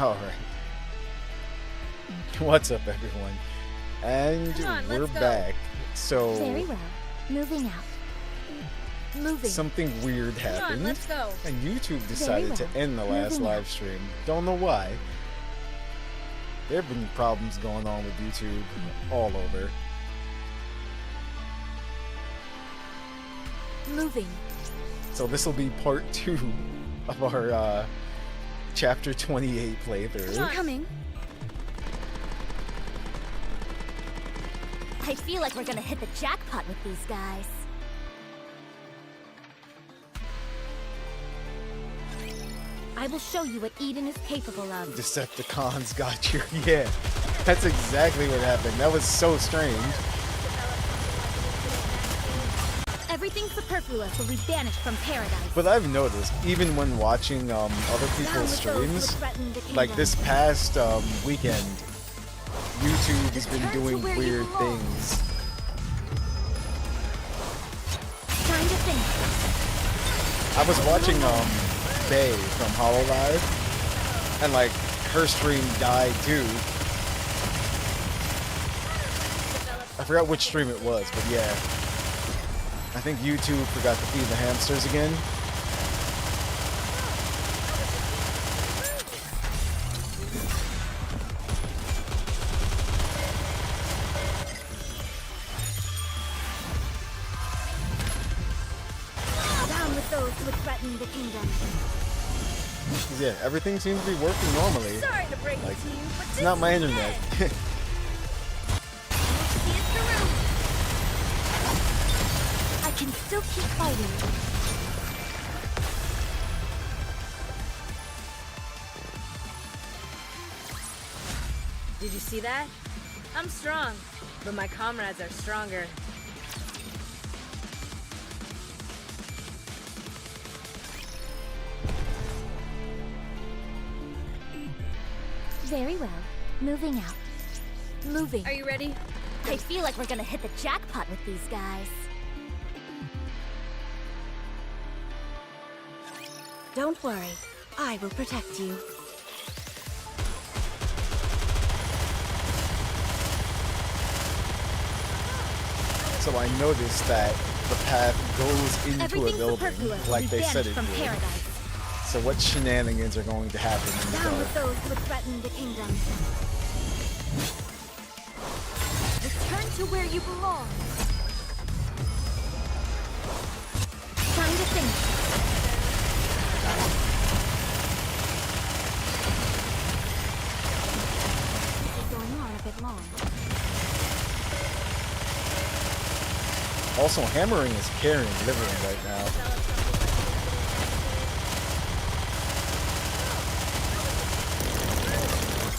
Alright. What's up, everyone? And we're back. So, very well. Moving out. Moving. Something weird happened. Let's go. And YouTube decided to end the last live stream. Don't know why. There have been problems going on with YouTube all over. Moving. So this will be part 2 of our chapter 28 playthrough. Coming. I feel like we're gonna hit the jackpot with these guys. I will show you what Eden is capable of. Decepticons got you. Yeah, that's exactly what happened. That was so strange. Everything superfluous will be banished from paradise. But I've noticed, even when watching other people's streams, like this past weekend, YouTube has been doing weird things. Time to think. I was watching Bay from HoloLive, and like her stream died too. I forgot which stream it was, but yeah. I think YouTube forgot to feed the hamsters again. Down with those who would threaten the kingdom. Yeah, everything seems to be working normally. Sorry to break Like, it to you, but it's not my internet. I can still keep fighting. Did you see that? I'm strong, but my comrades are stronger. Very well. Moving out. Moving. Are you ready? I feel like we're gonna hit the jackpot with these guys. Don't worry. I will protect you. So I noticed that the path goes into a building, like they said it from would. paradise. So what shenanigans are going to happen in the Down dark? with those who would threaten the kingdom. Return to where you belong. Time to think. This is going on a bit long. Also, hammering is carrying Livering right now.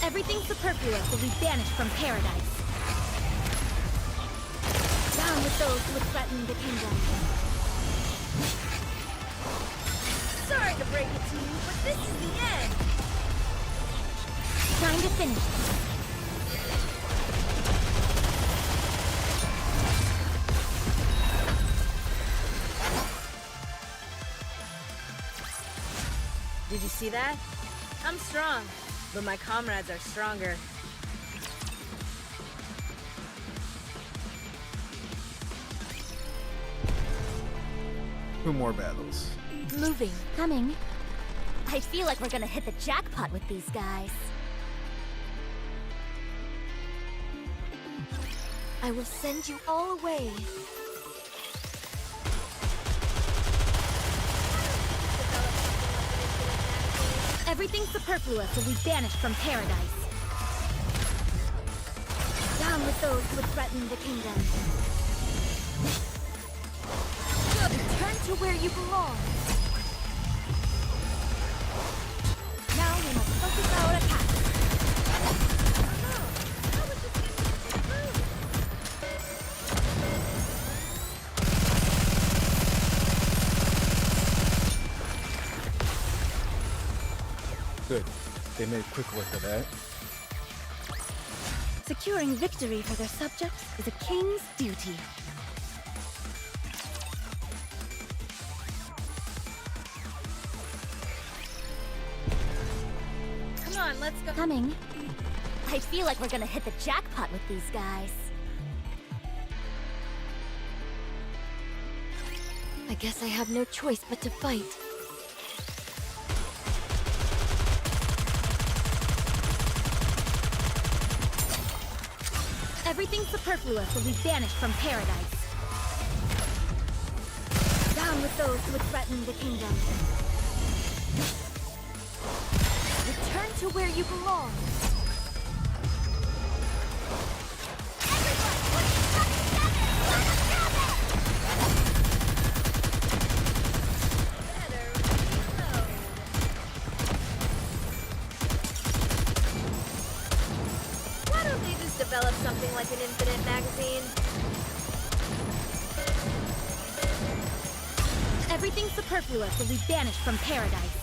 Everything superfluous will be banished from paradise. Down with those who would threaten the kingdom. Sorry to break it to you, but this is the end. Time to finish. Did you see that? I'm strong, but my comrades are stronger. Two more battles. Moving. Coming. I feel like we're gonna hit the jackpot with these guys. I will send you all away. Everything superfluous will be banished from paradise. Down with those who would threaten the kingdom. Return to where you belong. Now we must focus our attack. Good. They made quick work of that. Securing victory for their subjects is a king's duty. Come on, on, let's go. Coming. I feel like we're gonna hit the jackpot with these guys. I guess I have no choice but to fight. Everything superfluous will be banished from paradise. Down with those who would threaten the kingdom. Return to where you belong. Why don't they just develop something like an infinite magazine? Everything superfluous will be banished from paradise.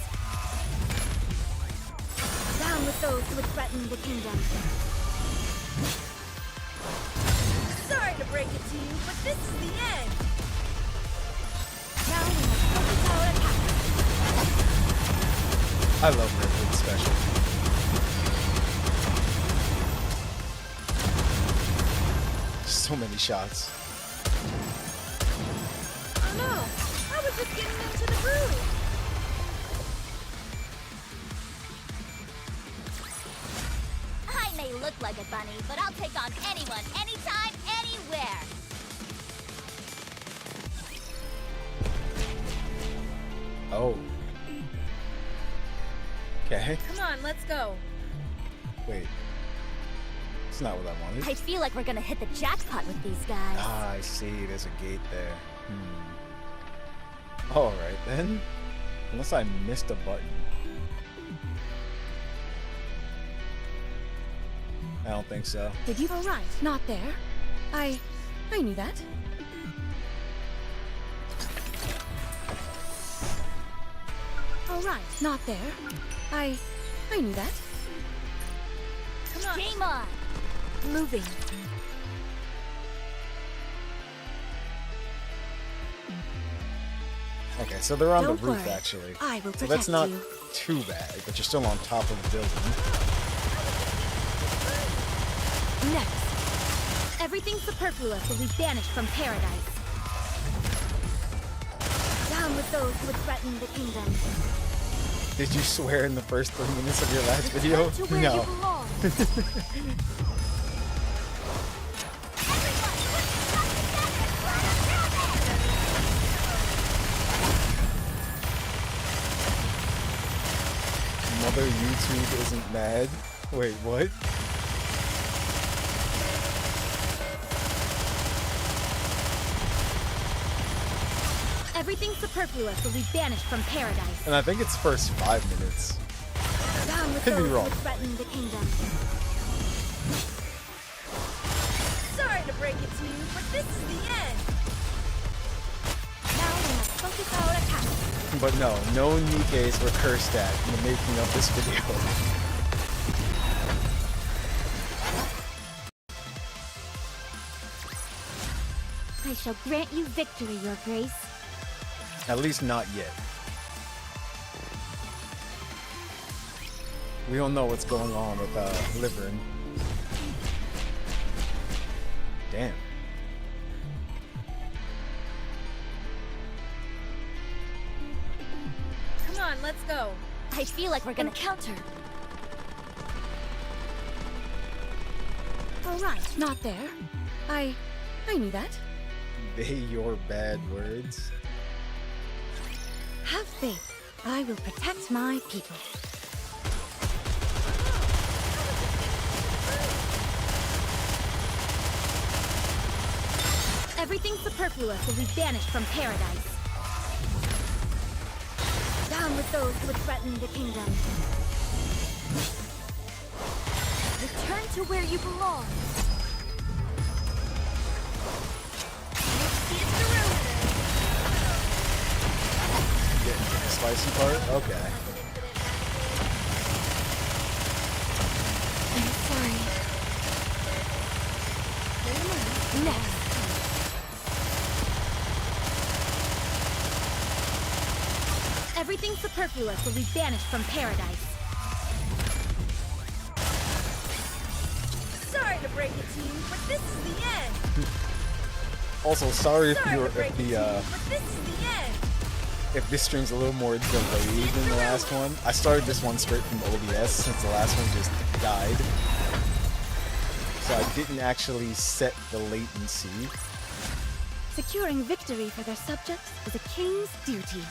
Down with those who would threaten the kingdom. Sorry to break it to you, but this is the end. Now we must focus our attack. I love Redwood Special. So many shots. Oh no, I was just getting into the groove. I may look like a bunny, but I'll take on anyone, anytime, anywhere. Oh. Okay. Come on, let's go. Wait. It's not what I wanted. I feel like we're gonna hit the jackpot with these guys. Ah, I see. There's a gate there. Alright then. Unless I missed a button. I don't think so. Did you? All right, not there. I knew that. All right, not there. I knew that. Come on. Game on! Moving. Okay, so they're on Don't the roof worry. actually. I will So protect that's not you. too bad, but you're still on top of the building. Next. Everything superfluous will be banished from paradise. Down with those who would threaten the kingdom. Did you swear in the first 3 minutes of your last video? Return to where you belong. Mother YouTube isn't mad. Wait, what? Everything superfluous will be banished from paradise. And I think it's first 5 minutes. Down with Could be those wrong. who would threaten the kingdom. Sorry to break it to you, but this is the end. Now we must focus our attack. But no Nikkes were cursed at in the making of this video. I shall grant you victory, Your Grace. At least not yet. We don't know what's going on with Liverin. Damn. Come on, let's go. I feel like we're gonna Encounter. All right. Not there. I knew that. They your bad words. Have faith. I will protect my people. Everything superfluous will be banished from paradise. Down with those who would threaten the kingdom. Return to where you belong. Getting to the spicy part? Okay. I'm sorry. Next. Everything superfluous will be banished from paradise. Sorry to break it to you, but this is the end. Also, sorry Sorry to if break it to you, but this is the end. if this stream's a little more delayed than the last one. I started this one straight from OBS since the last one just died. So I didn't actually set the latency. Securing victory for their subjects is a king's duty.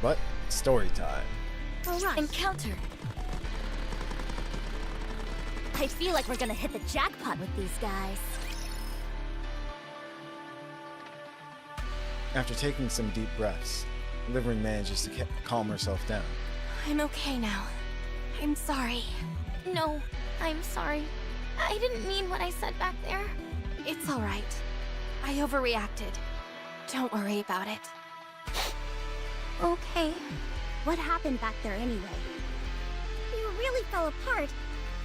But story time. All right. Encounter. I feel like we're gonna hit the jackpot with these guys. After taking some deep breaths, Livering manages to calm herself down. I'm okay now. I'm sorry. No, I'm sorry. I didn't mean what I said back there. It's all right. I overreacted. Don't worry about it. Okay. What happened back there anyway? You really fell apart.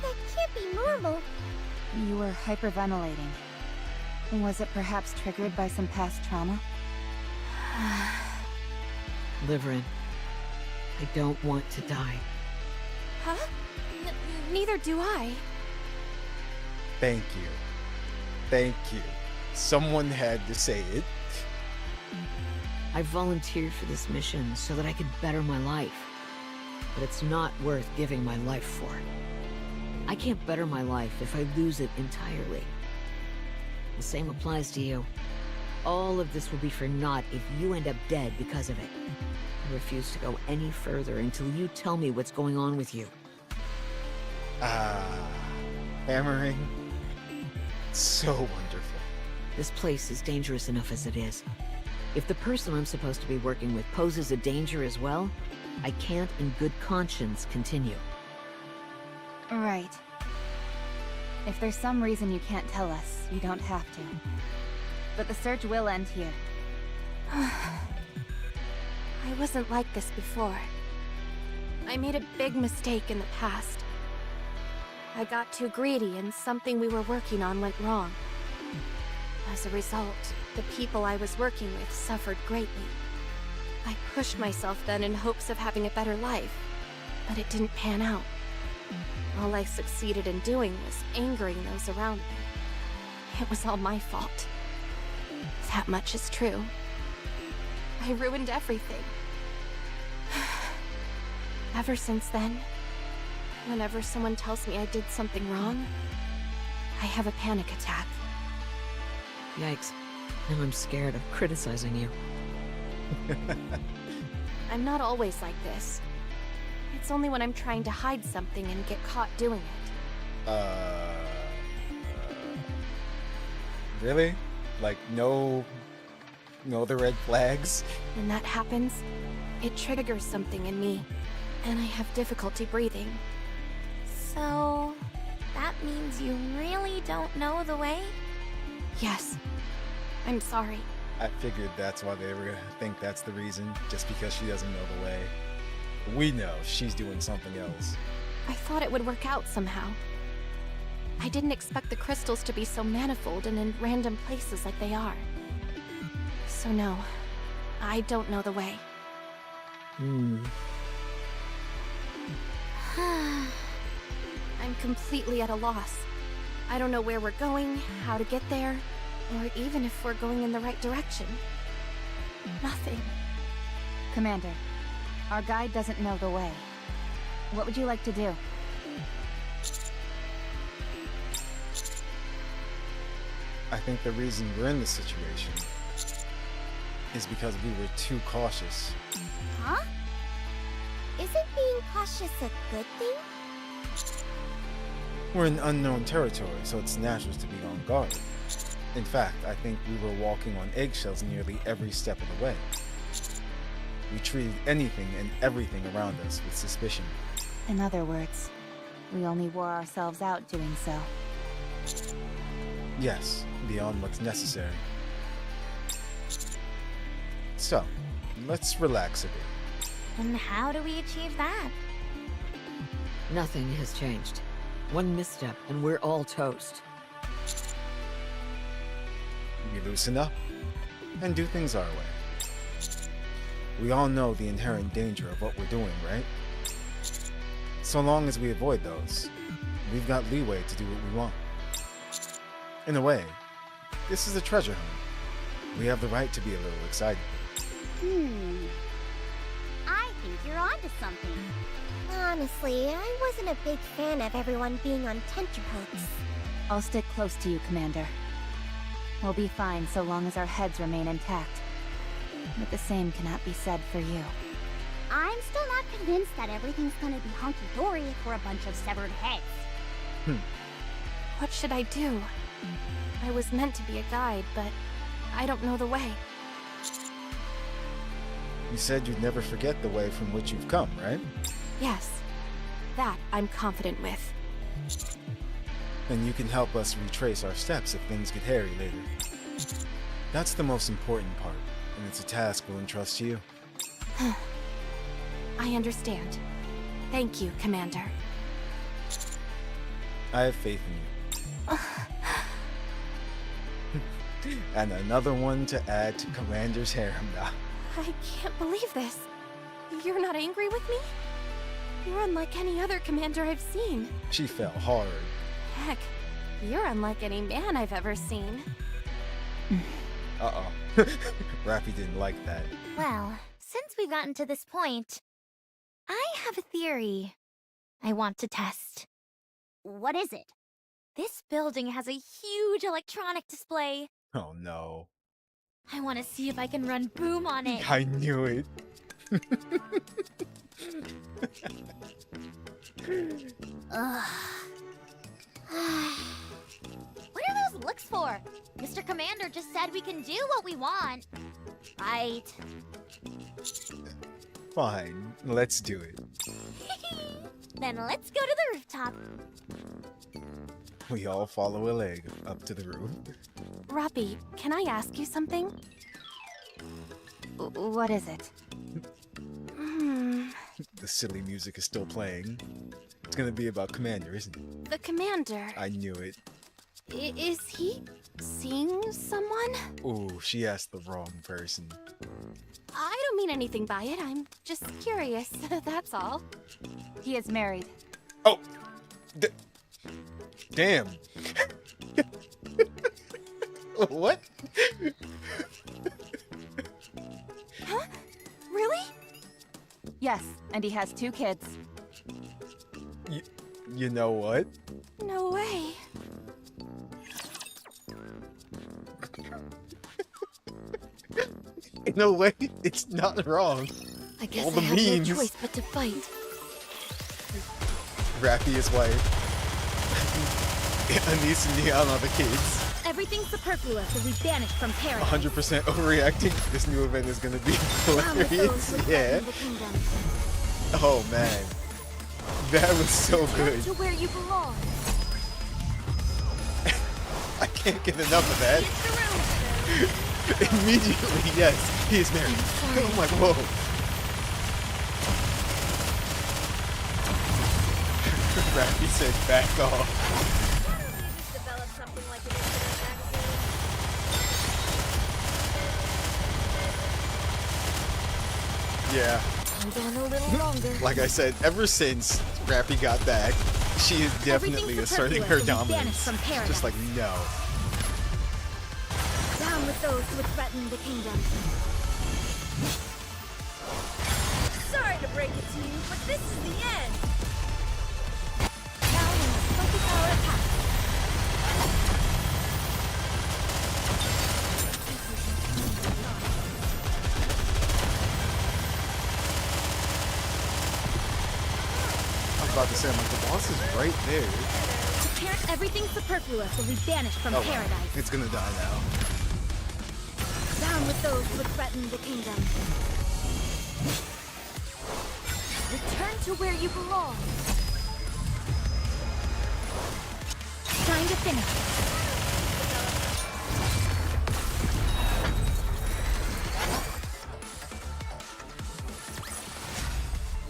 That can't be normal. You were hyperventilating. Was it perhaps triggered by some past trauma? Liverin, I don't want to die. Huh? Neither do I. Thank you. Thank you. Someone had to say it. I volunteered for this mission so that I could better my life. But it's not worth giving my life for. I can't better my life if I lose it entirely. The same applies to you. All of this will be for naught if you end up dead because of it. I refuse to go any further until you tell me what's going on with you. Hammering. So wonderful. This place is dangerous enough as it is. If the person I'm supposed to be working with poses a danger as well, I can't in good conscience continue. Right. If there's some reason you can't tell us, you don't have to. But the search will end here. I wasn't like this before. I made a big mistake in the past. I got too greedy and something we were working on went wrong. As a result, the people I was working with suffered greatly. I pushed myself then in hopes of having a better life, but it didn't pan out. All I succeeded in doing was angering those around me. It was all my fault. That much is true. I ruined everything. Ever since then, whenever someone tells me I did something wrong, I have a panic attack. Yikes. Now I'm scared of criticizing you. I'm not always like this. It's only when I'm trying to hide something and get caught doing it. Really? Like, no other red flags? When that happens, it triggers something in me, and I have difficulty breathing. So, that means you really don't know the way? Yes. I'm sorry. I figured that's why they were gonna think that's the reason, just because she doesn't know the way. We know she's doing something else. I thought it would work out somehow. I didn't expect the crystals to be so manifold and in random places like they are. So no, I don't know the way. Hmm. I'm completely at a loss. I don't know where we're going, how to get there, or even if we're going in the right direction. Nothing. Commander, our guide doesn't know the way. What would you like to do? I think the reason we're in this situation is because we were too cautious. Huh? Isn't being cautious a good thing? We're in unknown territory, so it's natural to be on guard. In fact, I think we were walking on eggshells nearly every step of the way. We treated anything and everything around us with suspicion. In other words, we only wore ourselves out doing so. Yes, beyond what's necessary. So, let's relax a bit. And how do we achieve that? Nothing has changed. One misstep and we're all toast. We loosen up. and do things our way. We all know the inherent danger of what we're doing, right? So long as we avoid those, we've got leeway to do what we want. In a way, this is a treasure hunt. We have the right to be a little excited. I think you're onto something. Honestly, I wasn't a big fan of everyone being on tenterhooks. I'll stick close to you, Commander. We'll be fine so long as our heads remain intact. But the same cannot be said for you. I'm still not convinced that everything's gonna be hunky-dory if we're a bunch of severed heads. What should I do? I was meant to be a guide, but I don't know the way. You said you'd never forget the way from which you've come, right? Yes, that I'm confident with. And you can help us retrace our steps if things get hairy later. That's the most important part, and it's a task we'll entrust to you. I understand. Thank you, Commander. I have faith in you. And another one to add to Commander's harem now. I can't believe this. You're not angry with me? You're unlike any other commander I've seen. She fell hard. Heck, you're unlike any man I've ever seen. Uh-oh. Rappy didn't like that. Well, since we've gotten to this point, I have a theory I want to test. What is it? This building has a huge electronic display. Oh no. I want to see if I can run boom on it. I knew it. Ugh. What are those looks for? Mr. Commander just said we can do what we want. Right. Fine, let's do it. Then let's go to the rooftop. We all follow a leg up to the roof. Rappy, can I ask you something? What is it? The silly music is still playing. It's gonna be about Commander, isn't it? The commander, I knew it. is he seeing someone? Ooh, she asked the wrong person. I don't mean anything by it, I'm just curious, that's all. He is married. Oh! Damn! What? Huh? Really? Yes, and he has 2 kids. You know what? No way. In a way, it's not wrong. I guess All I the have memes. no choice but to fight. Rappy is wife. Anise and Neon are the kids. Everything superfluous will be banished from paradise. 100% overreacting. This new event is gonna be hilarious. Yeah. Oh man. That was so good. To where you belong. I can't get enough of that. Immediately, yes. He is married. Oh my whoa. Rappy said back off. Develop something like an incident magazine. Yeah. Hold on a little longer. Like I said, ever since Rappy got back, she is definitely Everything asserting her superfluous will be dominance. banished from paradise. Just like, no. Down with those who would threaten the kingdom. Sorry to break it to you, but this is the end. Now we must focus our attack. I was about to say, I'm like, the boss is right there. Everything superfluous will be banished from Oh, well, paradise. it's gonna die now. Down with those who would threaten the kingdom. Return to where you belong. Time to finish.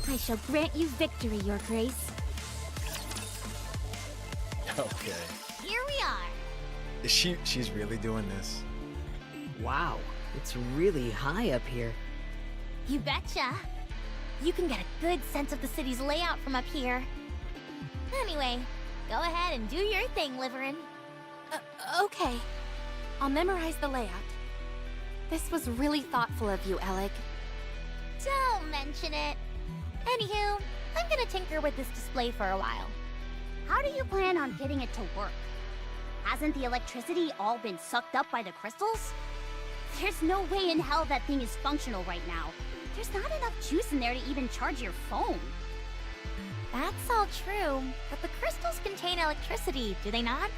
I shall grant you victory, Your Grace. Okay. Here we are. She's really doing this. Wow, It's really high up here. You betcha. You can get a good sense of the city's layout from up here. Anyway, go ahead and do your thing, Liverin. Okay. I'll memorize the layout. This was really thoughtful of you, Alec. Don't mention it. Anywho, I'm gonna tinker with this display for a while. How do you plan on getting it to work? Hasn't the electricity all been sucked up by the crystals? There's no way in hell that thing is functional right now. There's not enough juice in there to even charge your phone. That's all true, but the crystals contain electricity, do they not?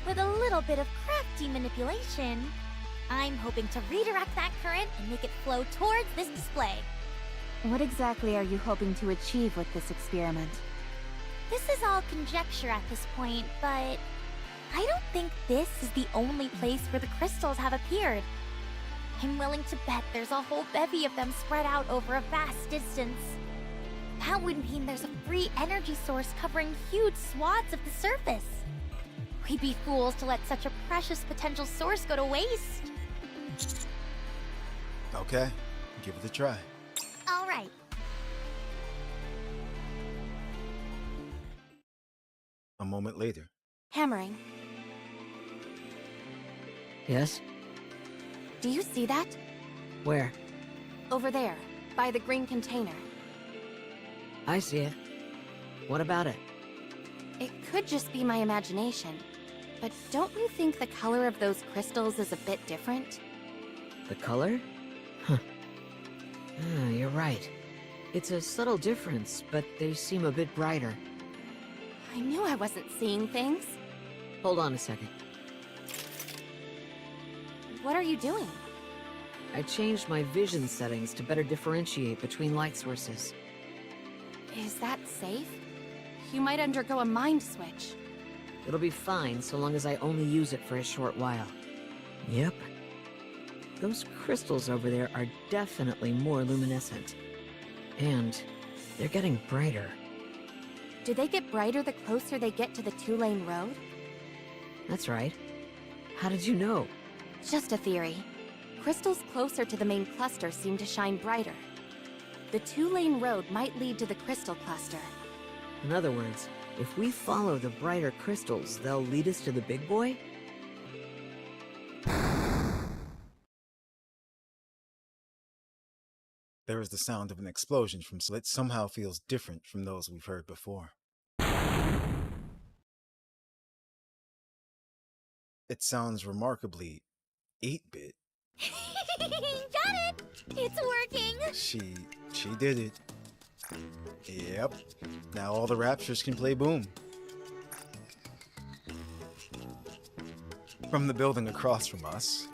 With a little bit of crafty manipulation, I'm hoping to redirect that current and make it flow towards this display. What exactly are you hoping to achieve with this experiment? This is all conjecture at this point, but I don't think this is the only place where the crystals have appeared. I'm willing to bet there's a whole bevy of them spread out over a vast distance. That would mean there's a free energy source covering huge swaths of the surface. We'd be fools to let such a precious potential source go to waste. Okay, give it a try. All right. A moment later. Hammering. Yes? Do you see that? Where? Over there, by the green container. I see it. What about it? It could just be my imagination, but don't you think the color of those crystals is a bit different? The color? Huh. Ah, you're right. It's a subtle difference, but they seem a bit brighter. I knew I wasn't seeing things. Hold on a second. What are you doing? I changed my vision settings to better differentiate between light sources. Is that safe? You might undergo a mind switch. It'll be fine so long as I only use it for a short while. Yep. Those crystals over there are definitely more luminescent. And they're getting brighter. Do they get brighter the closer they get to the two-lane road? That's right. How did you know? Just a theory. Crystals closer to the main cluster seem to shine brighter. The two-lane road might lead to the crystal cluster. In other words, if we follow the brighter crystals, they'll lead us to the big boy? There is the sound of an explosion from so it somehow feels different from those we've heard before. It sounds remarkably 8-bit. Got it! It's working! She did it. Yep. Now all the Raptures can play Boom. From the building across from us,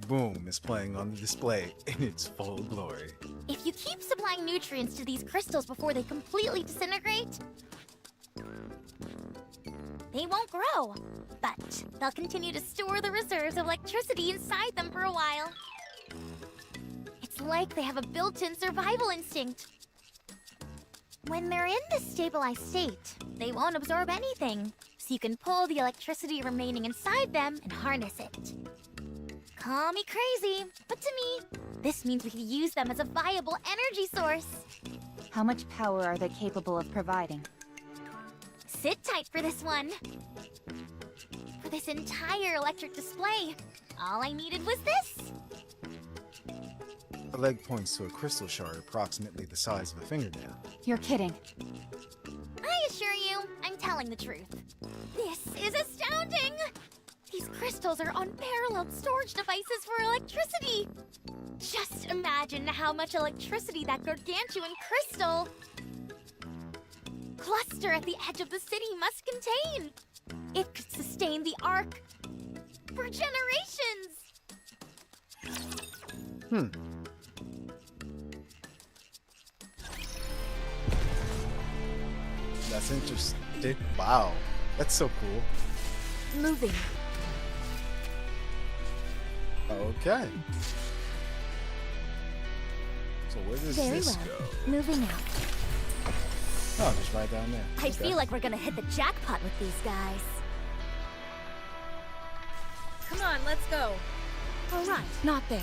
Boom is playing on the display in its full glory. If you keep supplying nutrients to these crystals before they completely disintegrate, they won't grow. But they'll continue to store the reserves of electricity inside them for a while. It's like they have a built-in survival instinct. When they're in this stabilized state, they won't absorb anything, so you can pull the electricity remaining inside them and harness it. Call me crazy, but to me, this means we can use them as a viable energy source. How much power are they capable of providing? Sit tight for this one. For this entire electric display, all I needed was this. The leg points to a crystal shard approximately the size of a fingernail. You're kidding. I assure you, I'm telling the truth. This is astounding! These crystals are unparalleled storage devices for electricity. Just imagine how much electricity that gargantuan crystal cluster at the edge of the city must contain. It could sustain the arc for generations. That's interesting. Wow, that's so cool. Moving. Okay. So where does Very this well. go? Moving out. Oh, just right down there. I Okay. feel like we're gonna hit the jackpot with these guys. Come on, let's go. All right, not there.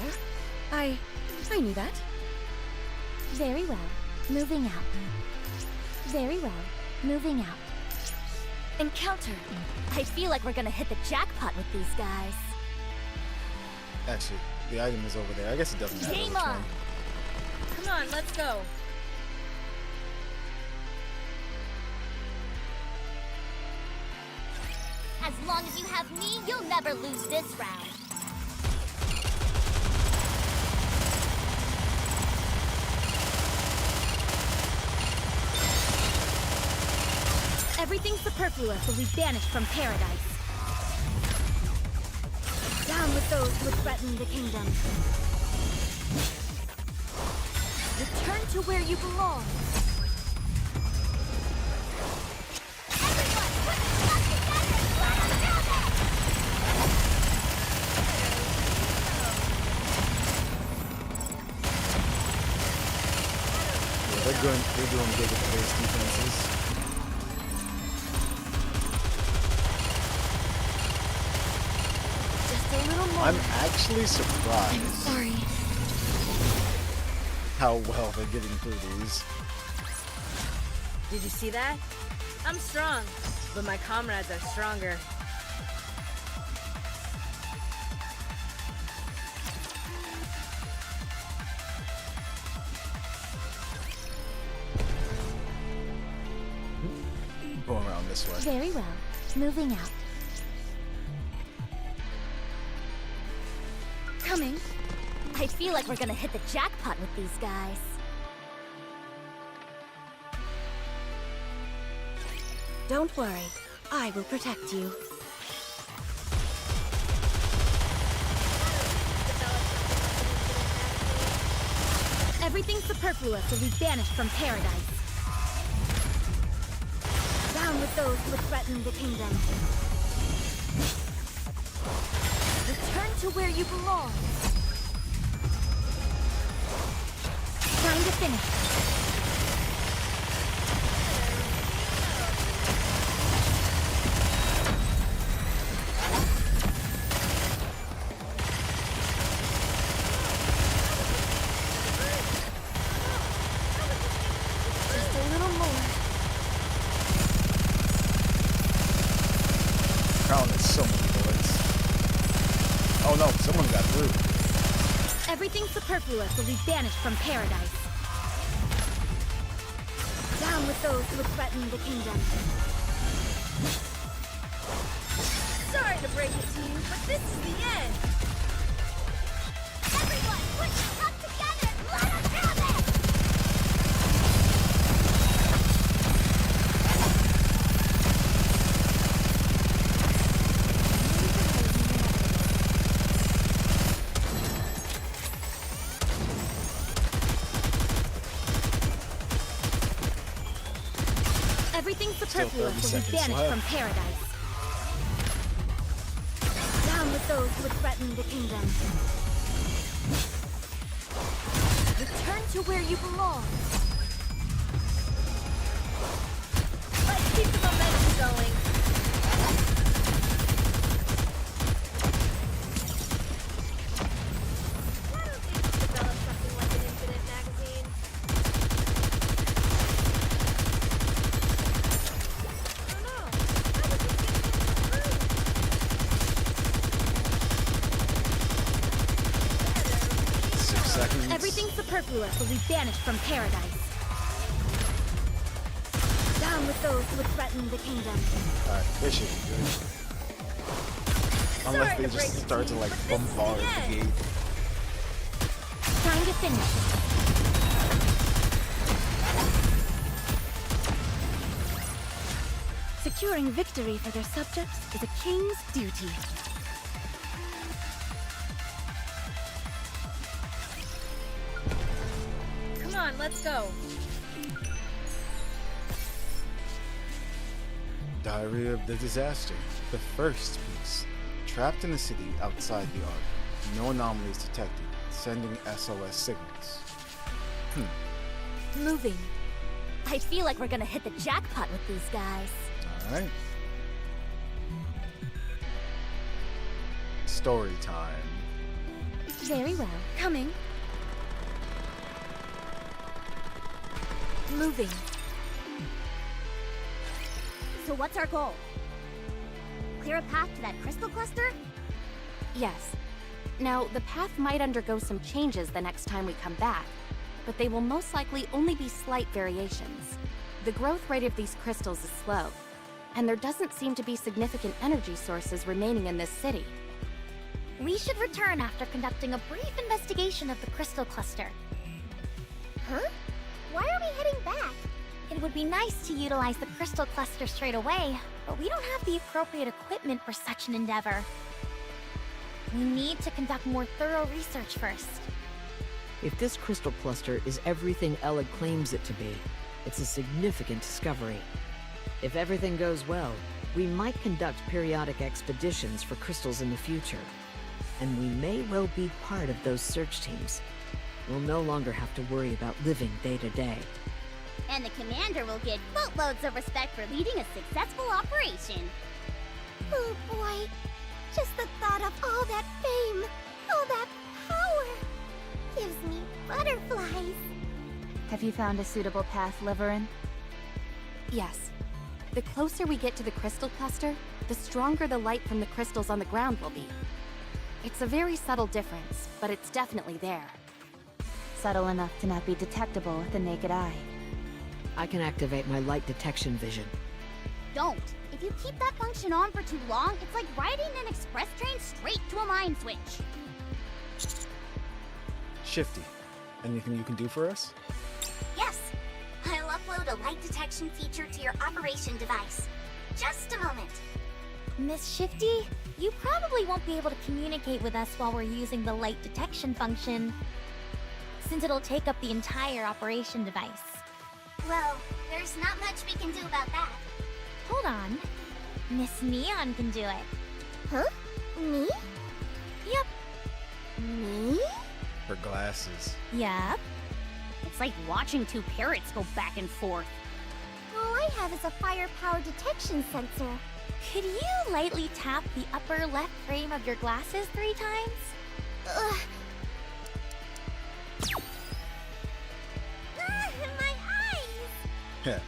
I knew that. Very well. Moving out. Very well. Moving out. Encounter. I feel like we're gonna hit the jackpot with these guys. Actually, the item is over there. I guess it doesn't matter. Game which on. one. Come on, let's go. As long as you have me, you'll never lose this round. Everything superfluous will be banished from paradise. Down with those who would threaten the kingdom. Return to where you belong. They're doing big at the base defenses. Just a little more. I'm actually surprised Sorry. how well they're getting through these. Did you see that? I'm strong, but my comrades are stronger. Going around this way. Very well. Moving out. Coming. I feel like we're gonna hit the jackpot with these guys. Don't worry. I will protect you. Everything superfluous will be banished from paradise. Down with those who would threaten the kingdom. Return to where you belong. Time to finish. Just a little more. Crown is so many bullets. Oh no, someone got through. Everything superfluous will be banished from paradise. Down with those who would threaten the kingdom. Sorry to break it to you, but this is the end. Everyone, put your stuff together! Let us have it! Everything superfluous 30 will be seconds banished left. from paradise. Down with those who would threaten the kingdom. Return to where you belong. Let's keep the momentum going. Why don't you just develop something like an infinite magazine? I don't know. How would you get it 6 seconds. Everything superfluous will be banished from paradise. Down with those who would threaten the kingdom. Alright, this should be good. Unless they just start to like bombard the gate. Time to finish. Securing victory for their subjects is a king's duty. Come on, let's go. Diary of the Disaster. The first piece. Trapped in a city outside the Ark. No anomalies detected. Sending SOS signals. Moving. I feel like we're gonna hit the jackpot with these guys. Alright. Story time. Very well. Coming. Moving. So what's our goal? Clear a path to that crystal cluster? Yes. Now, the path might undergo some changes the next time we come back, but they will most likely only be slight variations. The growth rate of these crystals is slow, and there doesn't seem to be significant energy sources remaining in this city. We should return after conducting a brief investigation of the crystal cluster. Huh? Why are we heading back? It would be nice to utilize the crystal cluster straight away, but we don't have the appropriate equipment for such an endeavor. We need to conduct more thorough research first. If this crystal cluster is everything Epilogue claims it to be, it's a significant discovery. If everything goes well, we might conduct periodic expeditions for crystals in the future. And we may well be part of those search teams. We'll no longer have to worry about living day to day. And the commander will get boatloads of respect for leading a successful operation. Oh boy, just the thought of all that fame, all that power, gives me butterflies. Have you found a suitable path, Liverin? Yes. The closer we get to the crystal cluster, the stronger the light from the crystals on the ground will be. It's a very subtle difference, but it's definitely there. Subtle enough to not be detectable with the naked eye. I can activate my light detection vision. Don't. If you keep that function on for too long, it's like riding an express train straight to a mind switch. Shifty, anything you can do for us? Yes. I'll upload a light detection feature to your operation device. Just a moment. Miss Shifty, you probably won't be able to communicate with us while we're using the light detection function, since it'll take up the entire operation device. Well, there's not much we can do about that. Hold on. Miss Neon can do it. Huh? Me? Yep. Me? Her glasses. Yep. It's like watching two parrots go back and forth. All I have is a firepower detection sensor. Could you lightly tap the upper left frame of your glasses 3 times? Ugh. My eyes!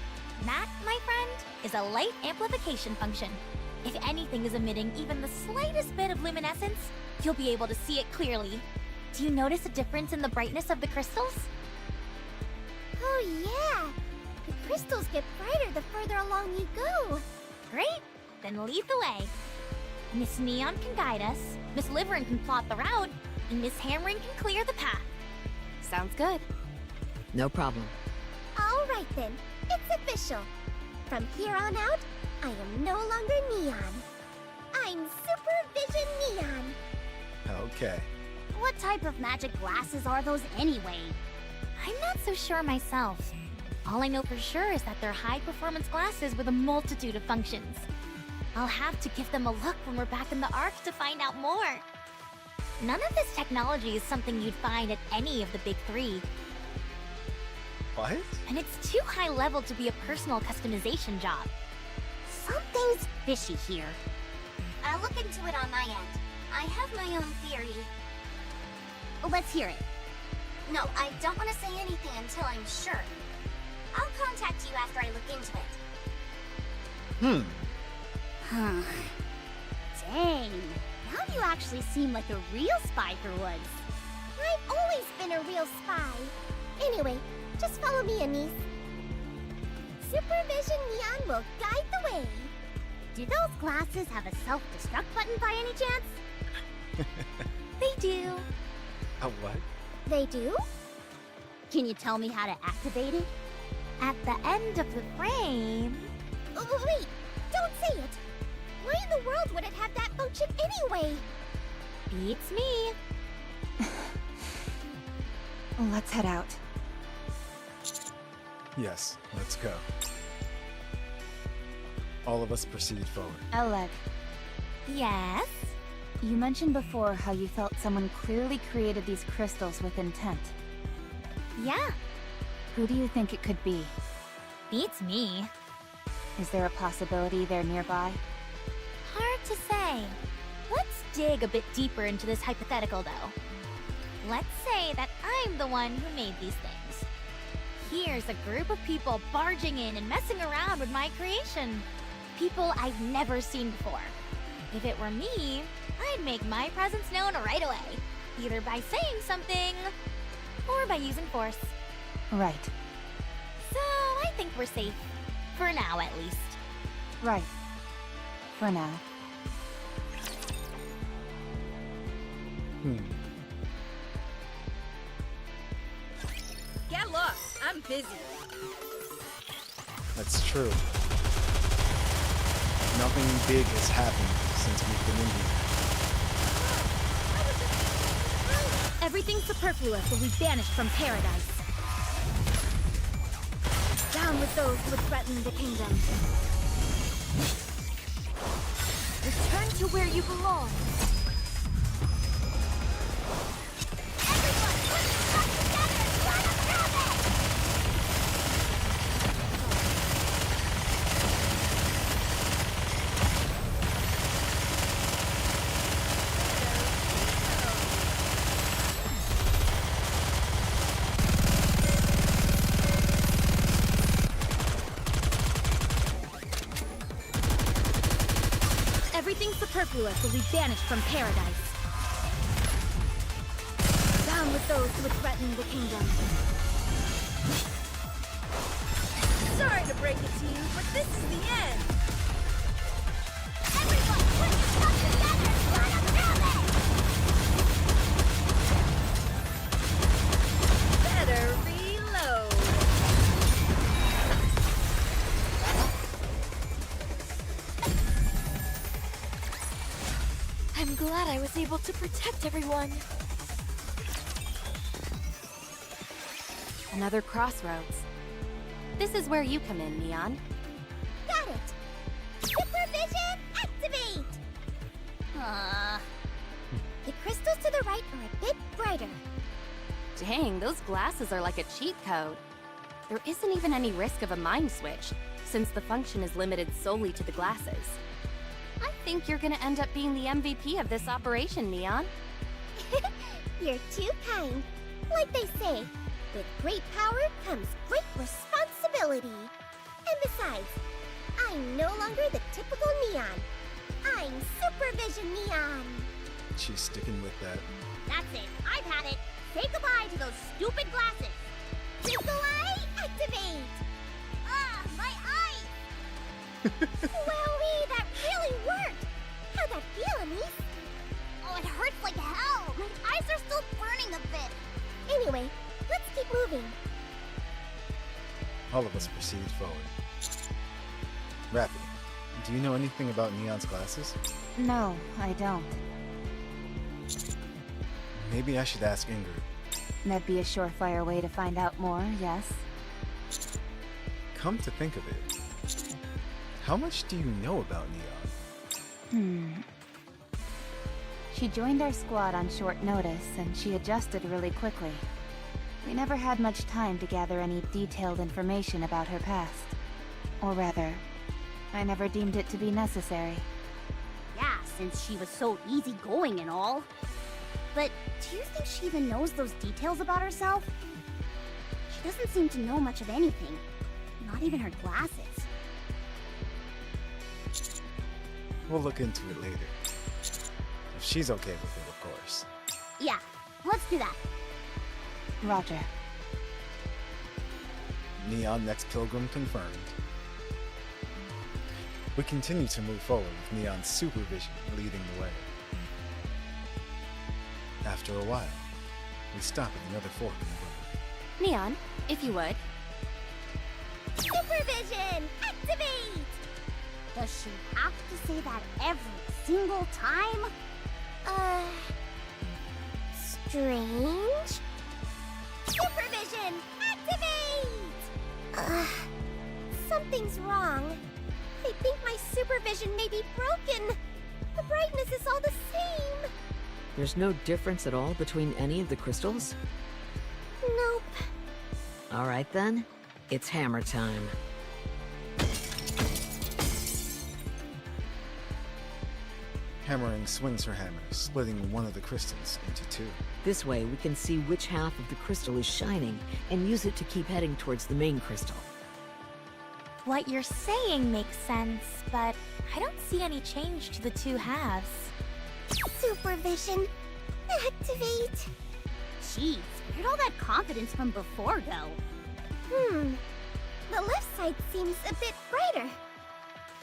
That, my friend, is a light amplification function. If anything is emitting even the slightest bit of luminescence, you'll be able to see it clearly. Do you notice a difference in the brightness of the crystals? Oh yeah! The crystals get brighter the further along you go. Great! Then lead the way. Miss Neon can guide us, Miss Liverin can plot the route, and Miss Hammering can clear the path. Sounds good. No problem. All right then, it's official. From here on out, I am no longer Neon. I'm Supervision Neon. Okay. What type of magic glasses are those anyway? I'm not so sure myself. All I know for sure is that they're high-performance glasses with a multitude of functions. I'll have to give them a look when we're back in the Ark to find out more. None of this technology is something you'd find at any of the big 3. What? And it's too high level to be a personal customization job. Something's fishy here. I'll look into it on my end. I have my own theory. Let's hear it. No, I don't want to say anything until I'm sure. I'll contact you after I look into it. Huh. Dang. Now you actually seem like a real spy for once. I've always been a real spy. Anyway, just follow me, Anise. Supervision Neon will guide the way. Do those glasses have a self-destruct button by any chance? They do. A what? They do? Can you tell me how to activate it? At the end of the frame... Oh, wait! Don't say it! Why in the world would it have that function anyway? Beats me. Let's head out. Yes, let's go. All of us proceed forward. Epilogue, Yes? you mentioned before how you felt someone clearly created these crystals with intent. Yeah, Who do you think it could be? beats me. Is there a possibility they're nearby? Hard to say. Let's dig a bit deeper into this hypothetical, though. Let's say that I'm the one who made these things. Here's a group of people barging in and messing around with my creation. People I've never seen before. If it were me, I'd make my presence known right away. Either by saying something, or by using force. Right. So, I think we're safe. For now, at least. Right. For now. Get lost. I'm busy. That's true. Nothing big has happened since we've been in here. Everything superfluous will be banished from paradise. Down with those who would threaten the kingdom. Return to where you belong. Everyone, put your stuff together and try to grab it! Everything superfluous will be banished from paradise. Down with those who would threaten the kingdom. Sorry to break it to you, but this is the end. Everyone, put your stuff together and try to grab it! Better reload. I'm glad I was able to protect everyone. Another crossroads. This is where you come in, Neon. Got it! Supervision, activate! The crystals to the right are a bit brighter. Dang, those glasses are like a cheat code. There isn't even any risk of a mind switch, since the function is limited solely to the glasses. I think you're gonna end up being the MVP of this operation, Neon. You're too kind. Like they say, with great power comes great responsibility. And besides, I'm no longer the typical Neon. I'm Supervision Neon. She's sticking with that. That's it. I've had it. Say goodbye to those stupid glasses. Twinkle eye, activate! Ah, my eye! Wowee, that really worked! How'd that feel, Anise? Oh, it hurts like hell! My eyes are still burning a bit. Anyway, let's keep moving. All of us proceed forward. Rappy, do you know anything about Neon's glasses? No, I don't. Maybe I should ask Ingrid. That'd be a surefire way to find out more, yes? Come to think of it, how much do you know about Neon? She joined our squad on short notice, and she adjusted really quickly. We never had much time to gather any detailed information about her past. Or rather, I never deemed it to be necessary. Yeah, since she was so easygoing and all. But do you think she even knows those details about herself? She doesn't seem to know much of anything. Not even her glasses. We'll look into it later. If she's okay with it, of course. Yeah, let's do that. Roger. Neon next pilgrim confirmed. We continue to move forward with Neon's supervision leading the way. After a while, we stop at another fork in the road. Neon, if you would. Supervision! Activate! Does she have to say that every single time? Strange? Supervision! Activate! Something's wrong. I think my supervision may be broken. The brightness is all the same. There's no difference at all between any of the crystals? Nope. All right then, it's hammer time. Hammering swings her hammer, splitting one of the crystals into two. This way, we can see which half of the crystal is shining and use it to keep heading towards the main crystal. What you're saying makes sense, but I don't see any change to the two halves. Supervision. Activate. Jeez, where'd all that confidence from before go? The left side seems a bit brighter.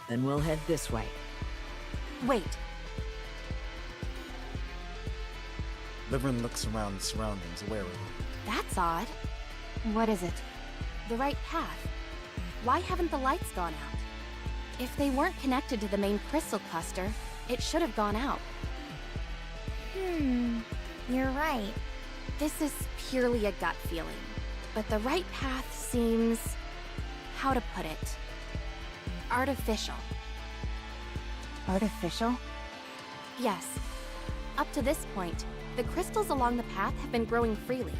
Then we'll head this way. Wait, Liverin looks around the surroundings warily. that's odd. What is it? The right path. Why haven't the lights gone out? If they weren't connected to the main crystal cluster, it should have gone out. You're right. This is purely a gut feeling, but the right path seems... how to put it? Artificial. Artificial? Yes. Up to this point, the crystals along the path have been growing freely.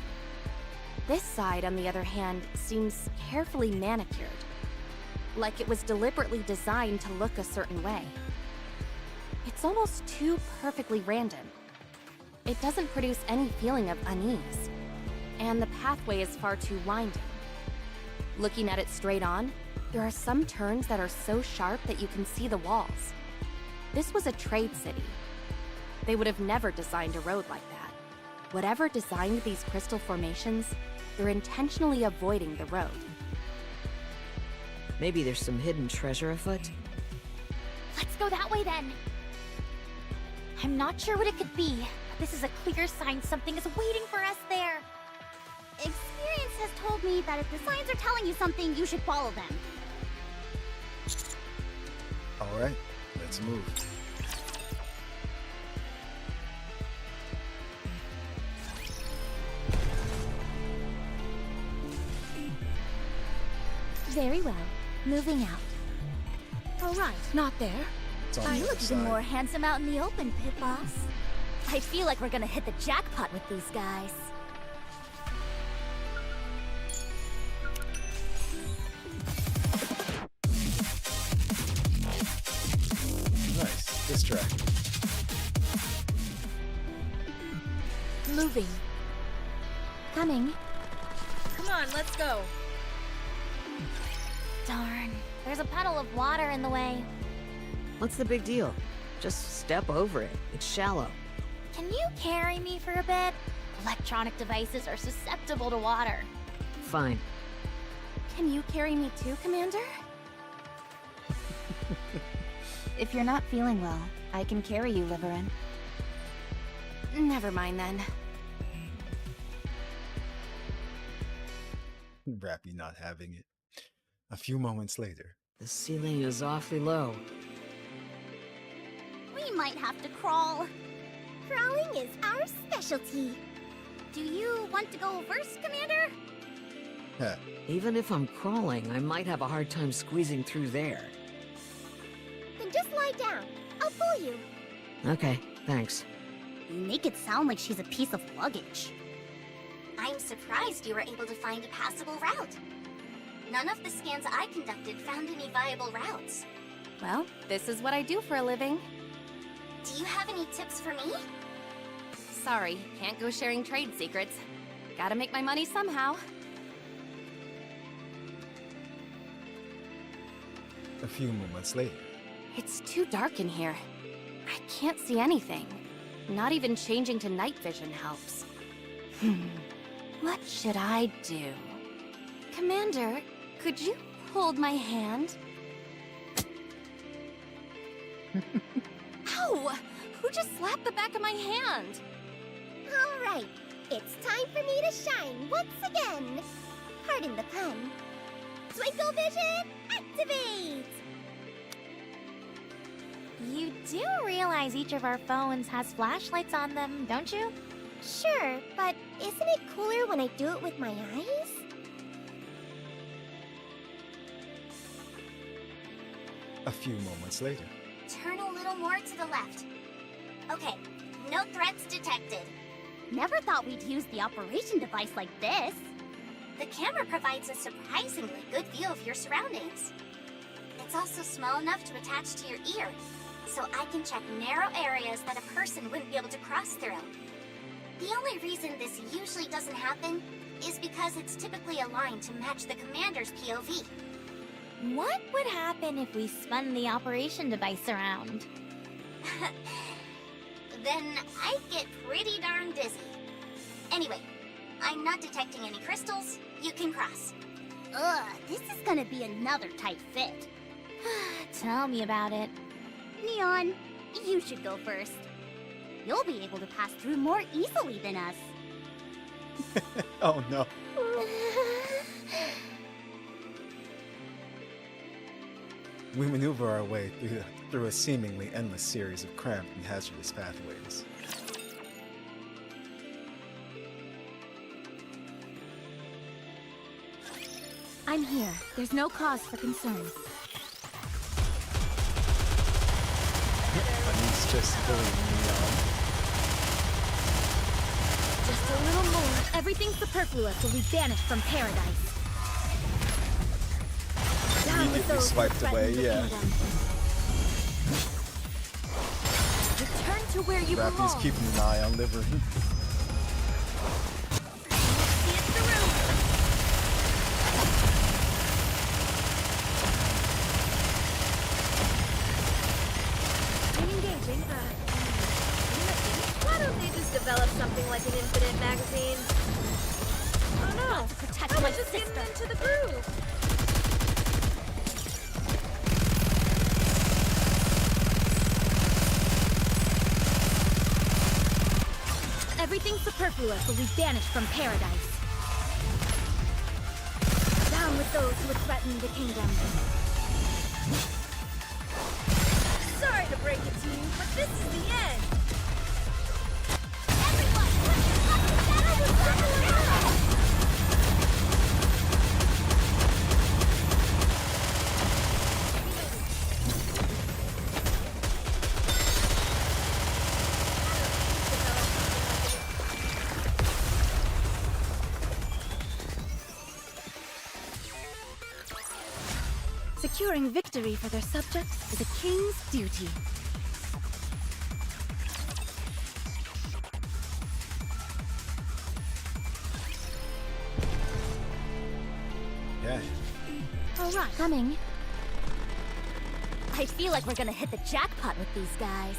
This side, on the other hand, seems carefully manicured. Like it was deliberately designed to look a certain way. It's almost too perfectly random. It doesn't produce any feeling of unease. And the pathway is far too winding. Looking at it straight on, there are some turns that are so sharp that you can see the walls. This was a trade city. They would have never designed a road like that. Whatever designed these crystal formations, they're intentionally avoiding the road. Maybe there's some hidden treasure afoot? Let's go that way then. I'm not sure what it could be, but this is a clear sign something is waiting for us there. Experience has told me that if the signs are telling you something, you should follow them. Alright, let's move. Very well. Moving out. All right, not there. It's on the You other look even side. more handsome out in the open, Pit Boss. I feel like we're gonna hit the jackpot with these guys. Nice. Distract. Moving. Coming. Come on, let's go. Darn. There's a puddle of water in the way. What's the big deal? Just step over it. It's shallow. Can you carry me for a bit? Electronic devices are susceptible to water. Fine. Can you carry me too, Commander? If you're not feeling well, I can carry you, Liverin. Never mind then. Rappy not having it. A few moments later. The ceiling is awfully low. We might have to crawl. Crawling is our specialty. Do you want to go first, Commander? Heh. Even if I'm crawling, I might have a hard time squeezing through there. Then just lie down. I'll pull you. Okay, thanks. You make it sound like she's a piece of luggage. I'm surprised you were able to find a passable route. None of the scans I conducted found any viable routes. Well, this is what I do for a living. Do you have any tips for me? Sorry, can't go sharing trade secrets. Gotta make my money somehow. A few moments later. It's too dark in here. I can't see anything. Not even changing to night vision helps. What should I do? Commander, could you hold my hand? Ow! Who just slapped the back of my hand? All right, it's time for me to shine once again. Pardon the pun. Twinkle vision, activate! You do realize each of our phones has flashlights on them, don't you? Sure, but isn't it cooler when I do it with my eyes? A few moments later. Turn a little more to the left. Okay, no threats detected. Never thought we'd use the operation device like this. The camera provides a surprisingly good view of your surroundings. It's also small enough to attach to your ear, so I can check narrow areas that a person wouldn't be able to cross through. The only reason this usually doesn't happen is because it's typically aligned to match the commander's POV. What would happen if we spun the operation device around? Then I'd get pretty darn dizzy. Anyway, I'm not detecting any crystals. You can cross. Ugh, this is gonna be another tight fit. Tell me about it. Neon, you should go first. You'll be able to pass through more easily than us. Oh no. We maneuver our way through a seemingly endless series of cramped and hazardous pathways. I'm here. There's no cause for concern. He's just bullying Neon. Just a little more. Everything superfluous will be banished from paradise. Down with Immediately those who swiped threaten away, the yeah. kingdom. Return to where you Rappy's belong. keeping an eye on Liver. See it through. Engaging. Why don't they just develop something like an infinite magazine? Oh no! Protect I my was just sister. getting into the groove. Everything superfluous will be banished from paradise. Down with those who would threaten the kingdom. Sorry to break it to you, but this is the end. Securing victory for their subjects is a king's duty. Yeah. All right, coming. I feel like we're gonna hit the jackpot with these guys.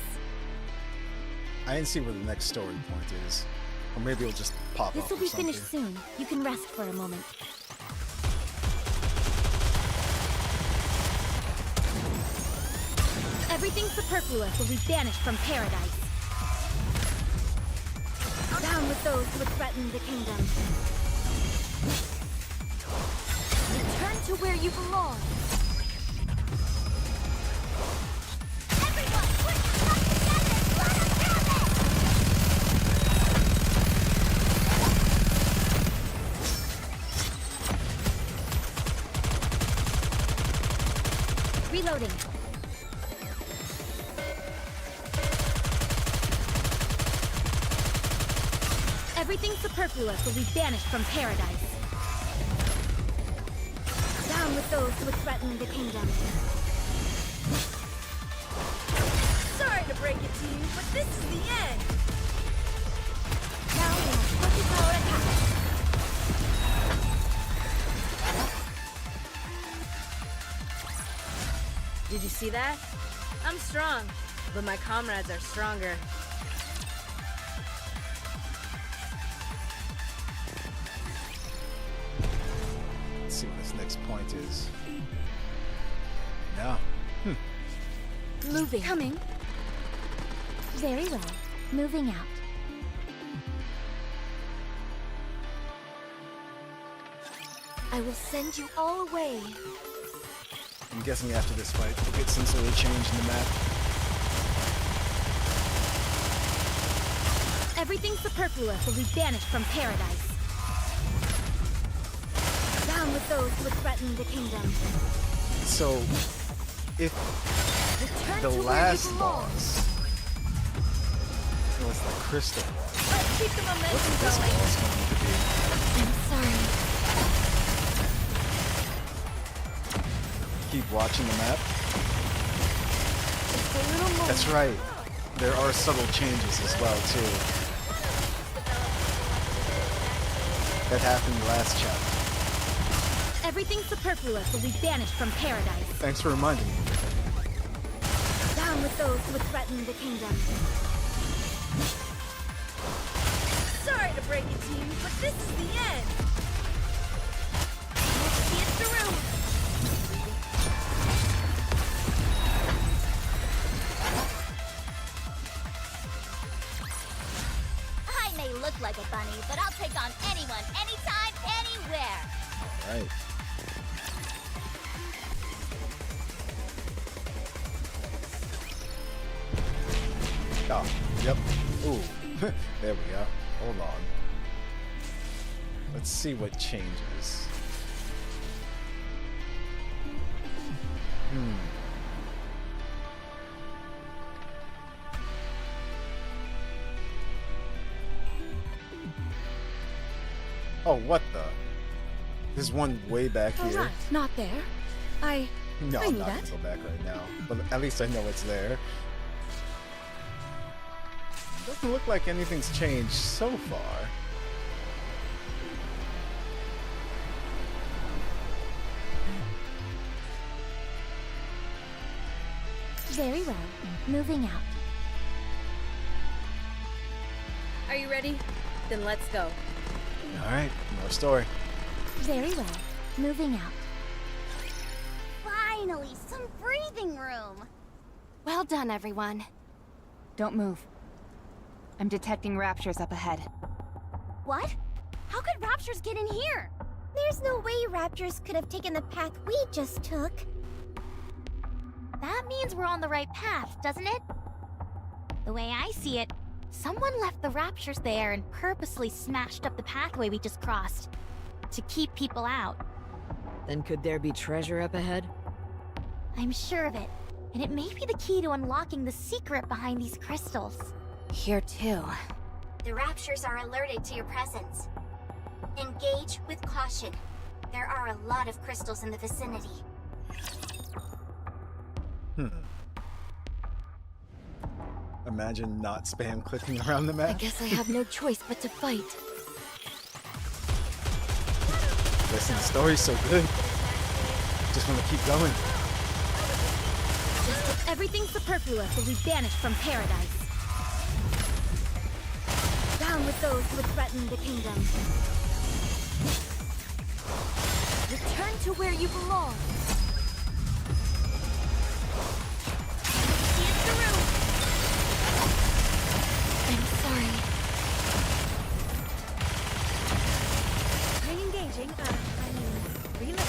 I didn't see where the next story point is. Or maybe it'll just pop This up will or be something. finished soon. You can rest for a moment. Everything superfluous will be banished from paradise. Down with those who would threaten the kingdom. Return to where you belong. Everyone, put your stuff together! Let us have it! Reloading. Everything superfluous will be banished from paradise. Down with those who would threaten the kingdom. Sorry to break it to you, but this is the end. Now we must focus our attack. Did you see that? I'm strong, but my comrades are stronger. Let's see what this next point is. No. Moving. Coming. Very well. Moving out. I will send you all away. I'm guessing after this fight, we'll get some sort of change in the map. Everything superfluous will be banished from paradise. Down with those who would threaten the kingdom. So, if Return the to last where you belong. boss was the crystal one, Let's keep the momentum what's this going. boss going to be? I'm sorry. Keep watching the map. Just a little more. That's right. There are subtle changes as well, too. that happened last chapter. Everything superfluous will be banished from paradise. Thanks for reminding me. Down with those who would threaten the kingdom. Sorry to break it to you, but this is the end. Let's see it through. I may look like a bunny, but I'll take on anyone, anytime, anywhere. All right. Oh, yep. Ooh, there we go. Hold on. Let's see what changes. Oh, what the? There's one way back All here. right, not there. No, I I'm knew not gonna that. go back right now. But at least I know it's there. Doesn't look like anything's changed so far. Very well. Moving out. Are you ready? Then let's go. Alright, more story. Very well. Moving out. Finally, some breathing room. Well done, everyone. Don't move. I'm detecting raptures up ahead. What? How could raptures get in here? There's no way raptors could have taken the path we just took. That means we're on the right path, doesn't it? The way I see it, someone left the raptures there and purposely smashed up the pathway we just crossed. To keep people out. Then could there be treasure up ahead? I'm sure of it. And it may be the key to unlocking the secret behind these crystals. Here too. The raptures are alerted to your presence. Engage with caution. There are a lot of crystals in the vicinity. Imagine not spam clicking around the I map. guess I have no choice but to fight. Listen, the story's so good. Just want to keep going. Everything superfluous will be banished from paradise. Down with those who would threaten the kingdom. Return to where you belong. See it through. I'm sorry. Re-engaging, reloading.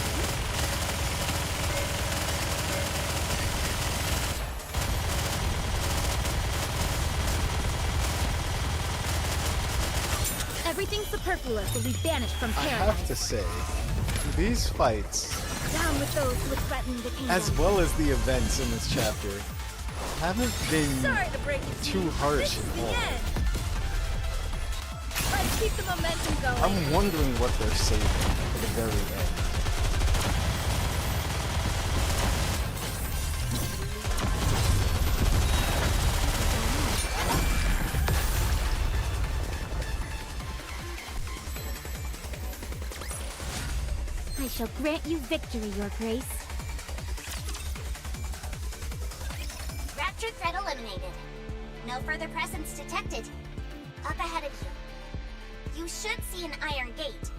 Everything superfluous will be banished from I paradise. have to say, these fights, Down with those who would threaten the kingdom. as well as the events in this chapter, haven't been Sorry to break it to too you, but harsh this is at the all. end. Let's keep the momentum going. I'm wondering what they're saving for the very end. I shall grant you victory, Your Grace. Rapture threat eliminated. No further presence detected. Up ahead of you. You should see an iron gate.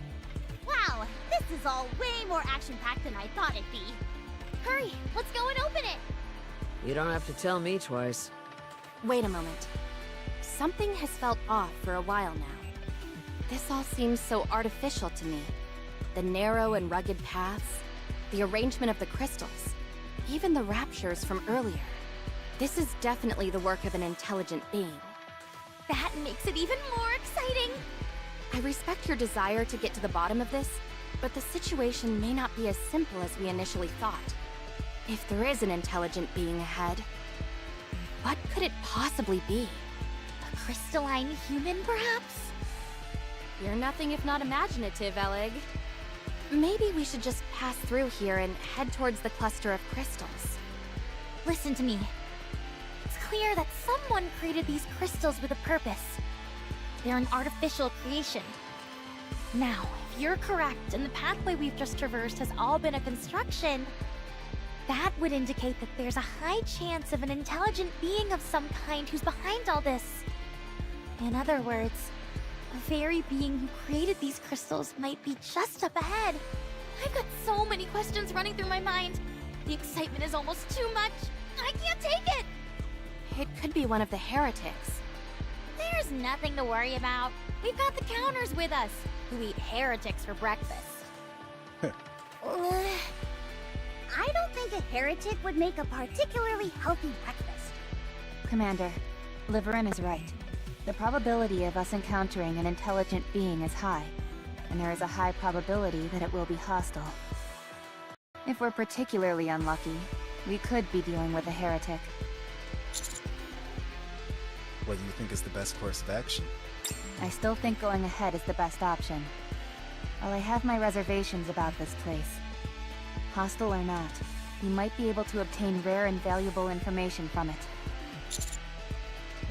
Wow, this is all way more action-packed than I thought it'd be. Hurry, let's go and open it! You don't have to tell me twice. Wait a moment. Something has felt off for a while now. This all seems so artificial to me. The narrow and rugged paths, the arrangement of the crystals, even the raptures from earlier. This is definitely the work of an intelligent being. That makes it even more exciting! I respect your desire to get to the bottom of this, but the situation may not be as simple as we initially thought. If there is an intelligent being ahead, what could it possibly be? A crystalline human, perhaps? You're nothing if not imaginative, Epilogue. Maybe we should just pass through here and head towards the cluster of crystals. Listen to me. It's clear that someone created these crystals with a purpose. They're an artificial creation. Now, if you're correct and the pathway we've just traversed has all been a construction, that would indicate that there's a high chance of an intelligent being of some kind who's behind all this. In other words, a very being who created these crystals might be just up ahead. I've got so many questions running through my mind. The excitement is almost too much. I can't take it! It could be one of the heretics. There's nothing to worry about. We've got the counters with us, who eat heretics for breakfast. I don't think a heretic would make a particularly healthy breakfast. Commander, Liverin is right. The probability of us encountering an intelligent being is high, and there is a high probability that it will be hostile. If we're particularly unlucky, we could be dealing with a heretic. What do you think is the best course of action? I still think going ahead is the best option. While I have my reservations about this place, hostile or not, you might be able to obtain rare and valuable information from it.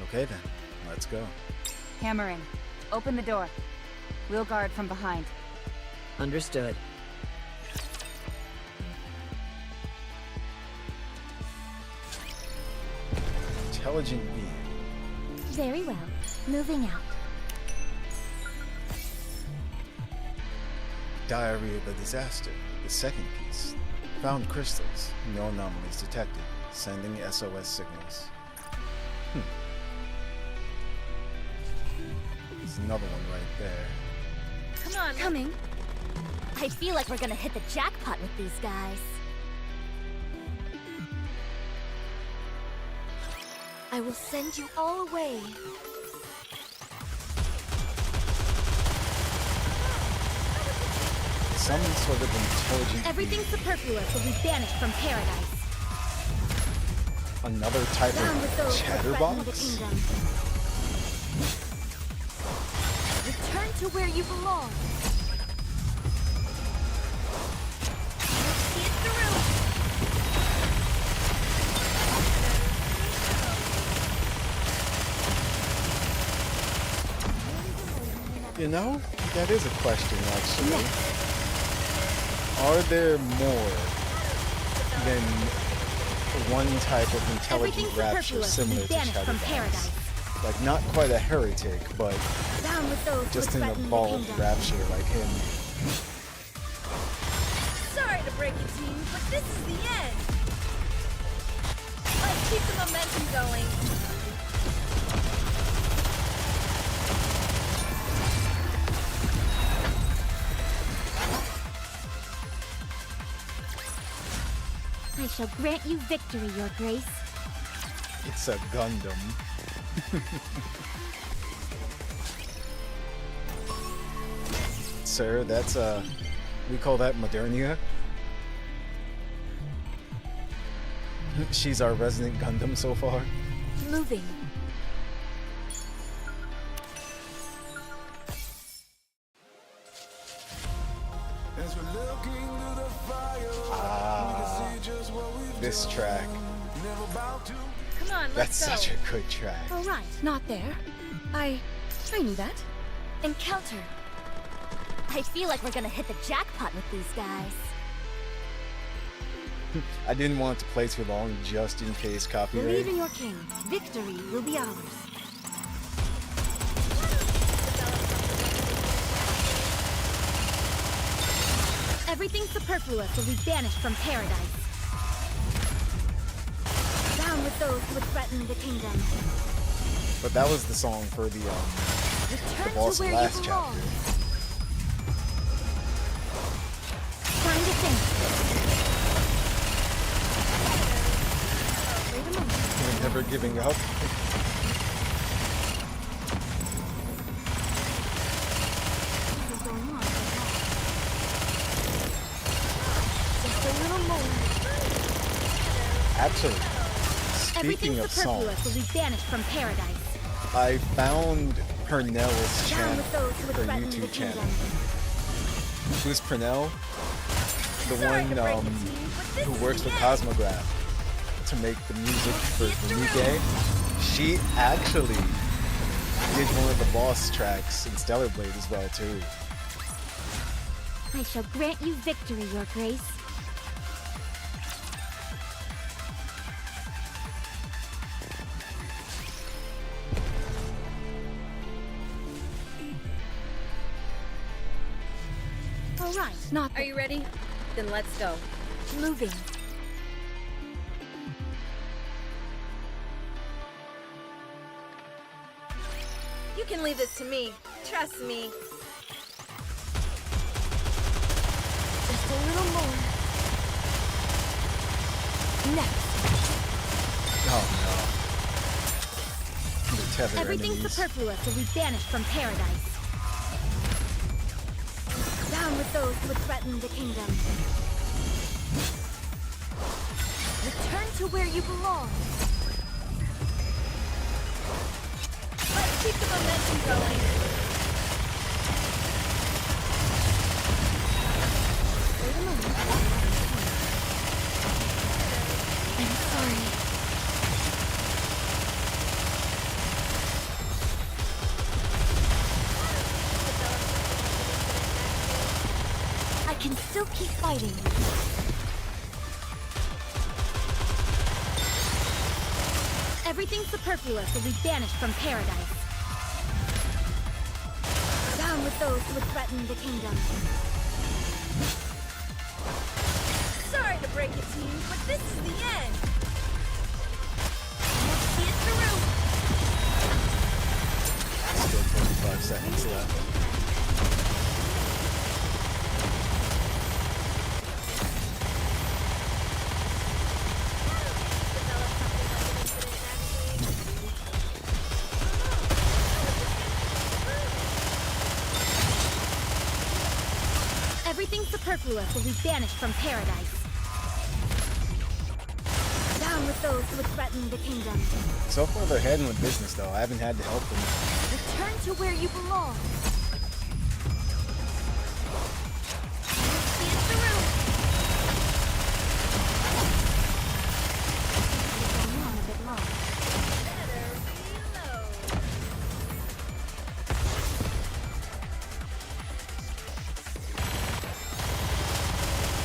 Okay then, let's go. Hammering. Open the door. We'll guard from behind. Understood. Intelligent being. Very well. Moving out. Diary of the Disaster, the second piece. Found crystals. No anomalies detected. Sending SOS signals. There's another one right there. Come on. Coming. I feel like we're gonna hit the jackpot with these guys. I will send you all away. Some sort of intelligent Everything superfluous will be banished from paradise. being. Another type Down with those of who threaten the chatterbox? kingdom. Return to where you belong. See it through. You know, that is a question actually. Are there more than one type of intelligent Everything rapture superfluous will similar be to banished from chatterbox? paradise. Like, not quite a heretic, but Down with those just who an threaten the evolved kingdom. rapture like him. Sorry to break it to you, but this is the end. Let's keep the momentum going. I shall grant you victory, Your Grace. It's a Gundam. Sir, that's we call that Modernia. She's our resident Gundam so far. Moving. This track. Come on, let's That's go. such a good track. All right, not there. I knew that. Encounter. I feel like we're gonna hit the jackpot with these guys. I didn't want it to play too long just in case copyright. Believe in your king. Victory will be ours. Everything superfluous will be banished from paradise. Down with those who would threaten the kingdom. But that was the song for the Return boss to where last you belong. chapter. Time to think. Wait a moment. We're never giving up. What is going on? Just a little more. Actually, Everything speaking of superfluous songs, will be banished from paradise. I found Pernell's Down channel, with those who would her threaten the YouTube channel. kingdom. Who's Pernell? The Sorry one to break it to you, but this who is works the with end. Cosmograph to make the music for NIKKE. She actually did one of the boss tracks in Stellar Blade as well too. I shall grant you victory, Your Grace. All right, not Are you ready? Then let's go. moving. You can leave this to me. Trust me. Just a little more. Next. Oh no. The tether Everything enemies. superfluous will be banished from paradise. Down with those who would threaten the kingdom. Return to where you belong. Let's keep the momentum going. Wait a moment. I'm sorry. I can still keep fighting. Everything superfluous will be banished from paradise. Down with those who would threaten the kingdom. Sorry to break it to you, but this is the end. See it through. Still 25 seconds left. Everything superfluous will be banished from paradise. Down with those who would threaten the kingdom. So far they're handling business though. I haven't had to help them. Return to where you belong. See it through. Going on a bit long.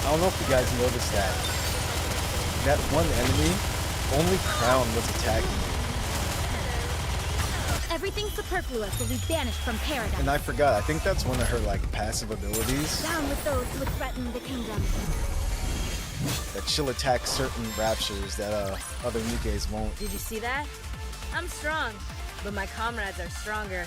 I don't know if you guys noticed that. That one enemy, only Crown was attacking me. Everything superfluous will be banished from paradise. And I forgot, I think that's one of her like passive abilities. Down with those who would threaten the kingdom. That she'll attack certain raptures that other Nikkes won't. Did you see that? I'm strong, but my comrades are stronger.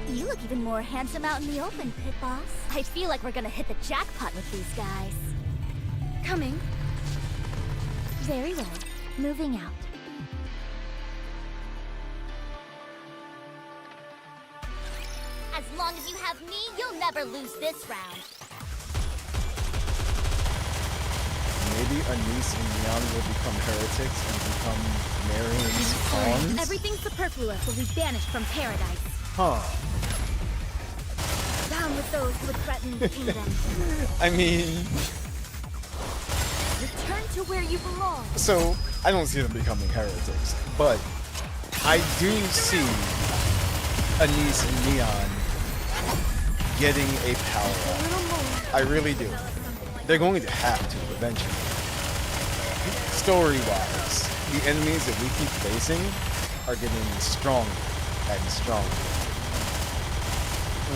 You look even more handsome out in the open, Pit Boss. I feel like we're gonna hit the jackpot with these guys. Coming. Very well. Moving out. As long as you have me, you'll never lose this round. Maybe Anise and Neon will become heretics and become Marian's pawns? Everything superfluous will be banished from paradise. Huh. Down with those who would threaten the kingdom. I mean, Return to where you belong. so I don't see them becoming heretics, but I do see Anise and Neon getting a power A up. little more. I really do. They're going to have to eventually. Story-wise, the enemies that we keep facing are getting stronger and stronger.